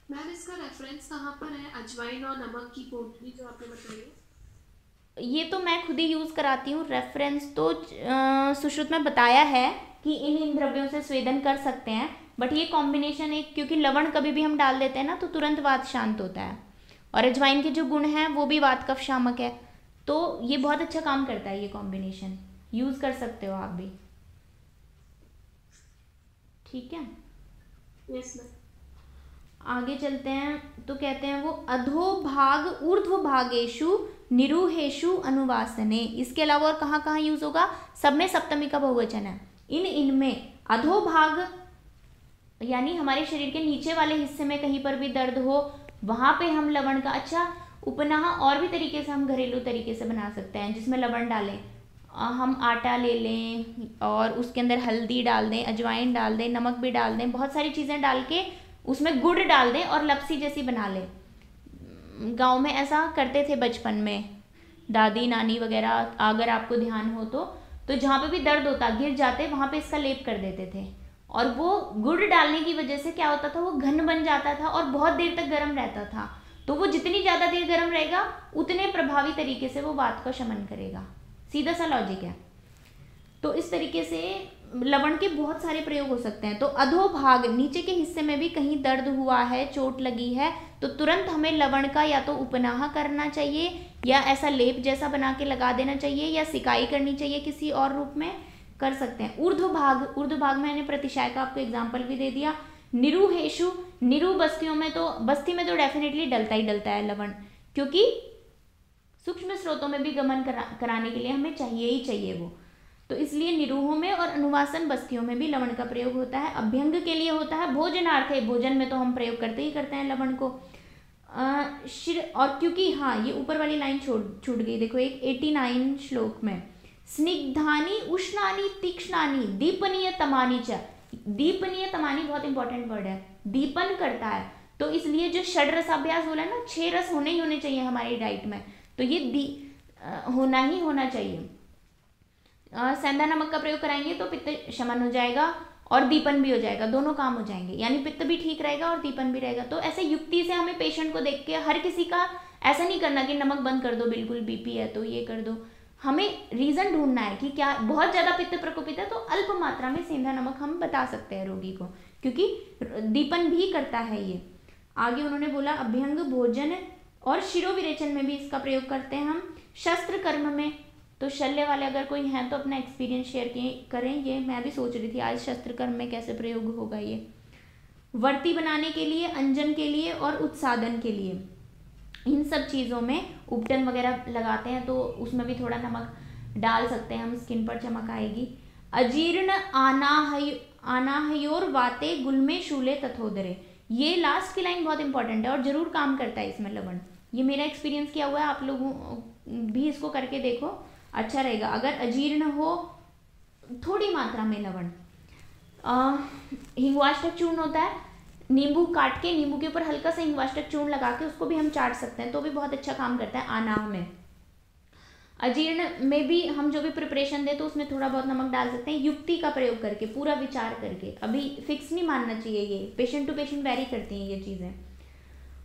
मैम इसका रेफरेंस कहाँ पर है, अजवाइन और नमक की पोटली जो आपने बताई? ये तो मैं खुद ही यूज़ कराती हूँ। रेफरेंस तो सुश्रुत में बताया है कि इन द्रव्यों से स्वेदन कर सकते हैं, बट ये कॉम्बिनेशन एक, क्योंकि लवण कभी भी हम डाल देते हैं ना तो तुरंत वात शांत होता है, और अजवाइन के जो गुण हैं वो भी वात कफ शामक है, तो ये बहुत अच्छा काम करता है। ये कॉम्बिनेशन यूज़ कर सकते हो आप भी, ठीक है। Yes ma'am. आगे चलते हैं। तो कहते हैं वो अधोभाग ऊर्ध्व भागेशु निरूहेशु अनुवासने। इसके अलावा और कहाँ कहाँ यूज होगा? सब में सप्तमी का बहुवचन है। इनमें अधोभाग यानी हमारे शरीर के नीचे वाले हिस्से में कहीं पर भी दर्द हो, वहां पे हम लवण का, अच्छा उपनाह और भी तरीके से हम घरेलू तरीके से बना सकते हैं जिसमें लवण डालें। हम आटा ले लें और उसके अंदर हल्दी डाल दें, अजवाइन डाल दें, नमक भी डाल दें, बहुत सारी चीज़ें डाल के उसमें गुड़ डाल दें और लपसी जैसी बना लें। गांव में ऐसा करते थे बचपन में, दादी नानी वगैरह, अगर आपको ध्यान हो तो जहाँ पे भी दर्द होता, गिर जाते, वहाँ पे इसका लेप कर देते थे, और वो गुड़ डालने की वजह से क्या होता था, वो घन बन जाता था और बहुत देर तक गर्म रहता था। तो वो जितनी ज़्यादा देर गर्म रहेगा उतने प्रभावी तरीके से वो वात का शमन करेगा। सीधा सा लॉजिक है। तो इस तरीके से लवण के बहुत सारे प्रयोग हो सकते हैं। तो अधोभाग, नीचे के हिस्से में भी कहीं दर्द हुआ है, चोट लगी है, तो तुरंत हमें लवण का या तो उपनाह करना चाहिए या ऐसा लेप जैसा बना के लगा देना चाहिए या सिकाई करनी चाहिए, किसी और रूप में कर सकते हैं। ऊर्ध्वभाग में मैंने प्रतिशाय का आपको एग्जाम्पल भी दे दिया। निरूहेशु, निरू बस्तियों में तो, बस्ती में तो डेफिनेटली डलता ही डलता है लवण, क्योंकि सूक्ष्म स्रोतों में भी गमन कराने के लिए हमें चाहिए ही चाहिए वो, तो इसलिए निरूहों में और अनुवासन बस्तियों में भी लवण का प्रयोग होता है। अभ्यंग के लिए होता है, भोजनार्थ, भोजन में तो हम प्रयोग करते ही करते हैं लवण को। और क्योंकि हाँ, ये ऊपर वाली लाइन छूट गई, देखो एक 89 श्लोक में, स्निग्धानी उष्णानी तीक्ष्णानी दीपनीय तमानी च। दीपनीय तमानी बहुत इंपॉर्टेंट वर्ड है, दीपन करता है, तो इसलिए जो षड रसाभ्यास बोला ना, 6 रस होने ही होने चाहिए हमारी डाइट में, तो ये होना ही होना चाहिए। सेंधा नमक का प्रयोग कराएंगे तो पित्त शमन हो जाएगा और दीपन भी हो जाएगा, दोनों काम हो जाएंगे, यानी पित्त भी ठीक रहेगा और दीपन भी रहेगा। तो ऐसे युक्ति से हमें पेशेंट को देख के, हर किसी का ऐसा नहीं करना कि नमक बंद कर दो, बिल्कुल बीपी है तो ये कर दो। हमें रीजन ढूंढना है कि क्या बहुत ज़्यादा पित्त प्रकोपित है तो अल्प मात्रा में सेंधा नमक हम बता सकते हैं रोगी को, क्योंकि दीपन भी करता है ये। आगे उन्होंने बोला अभ्यंग, भोजन और शिरोविरेचन में भी इसका प्रयोग करते हैं हम। शस्त्र कर्म में तो शल्य वाले अगर कोई हैं तो अपना एक्सपीरियंस शेयर करें, ये मैं भी सोच रही थी आज शस्त्र कर्म में कैसे प्रयोग होगा ये। वर्ती बनाने के लिए, अंजन के लिए और उत्सादन के लिए, इन सब चीज़ों में उपटन वगैरह लगाते हैं तो उसमें भी थोड़ा नमक डाल सकते हैं हम, स्किन पर चमक आएगी। अजीर्ण आनाहयोर वाते गुलमे शूले तथोदरे, ये लास्ट की लाइन बहुत इंपॉर्टेंट है और जरूर काम करता है इसमें लवण। ये मेरा एक्सपीरियंस किया हुआ है, आप लोगों भी इसको करके देखो, अच्छा रहेगा। अगर अजीर्ण हो थोड़ी मात्रा में लवण, हिंगवाष्टक चूर्ण होता है, नींबू काट के नींबू के ऊपर हल्का सा हिंगवाष्टक चूर्ण लगा के उसको भी हम चाट सकते हैं तो भी बहुत अच्छा काम करता है आनाह में। अजीर्ण में भी हम जो भी प्रिपरेशन दें तो उसमें थोड़ा बहुत नमक डाल सकते हैं, युक्ति का प्रयोग करके, पूरा विचार करके। अभी फिक्स नहीं मानना चाहिए, ये पेशेंट टू पेशेंट वेरी करती हैं ये चीज़ें।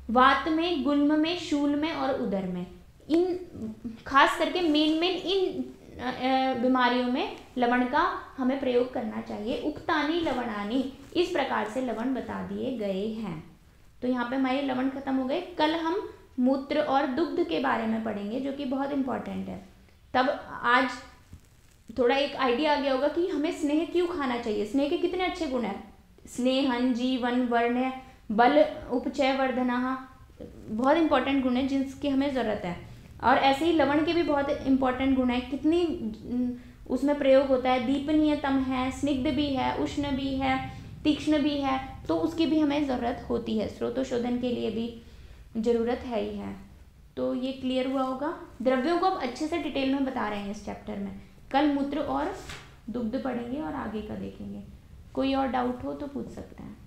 वात में, गुल्म में, शूल में और उदर में, इन खास करके मेन इन बीमारियों में लवण का हमें प्रयोग करना चाहिए। उक्तानी लवणानी, इस प्रकार से लवण बता दिए गए हैं। तो यहाँ पे हमारे लवण खत्म हो गए। कल हम मूत्र और दुग्ध के बारे में पढ़ेंगे जो कि बहुत इंपॉर्टेंट है। तब आज थोड़ा एक आइडिया आ गया होगा कि हमें स्नेह क्यों खाना चाहिए। स्नेह के कितने अच्छे गुण हैं, स्नेहन, जीवन, वर्ण, बल, उपचय, वर्धना, बहुत इंपॉर्टेंट गुण है जिसकी हमें ज़रूरत है। और ऐसे ही लवण के भी बहुत इंपॉर्टेंट गुण है, कितनी उसमें प्रयोग होता है, दीपनीयतम है, स्निग्ध भी है, उष्ण भी है, तीक्ष्ण भी है, तो उसकी भी हमें ज़रूरत होती है। स्रोतोशोधन के लिए भी ज़रूरत है ही है। तो ये क्लियर हुआ होगा। द्रव्यों को अब अच्छे से डिटेल में बता रहे हैं इस चैप्टर में। कल मूत्र और दुग्ध पढ़ेंगे और आगे का देखेंगे। कोई और डाउट हो तो पूछ सकते हैं।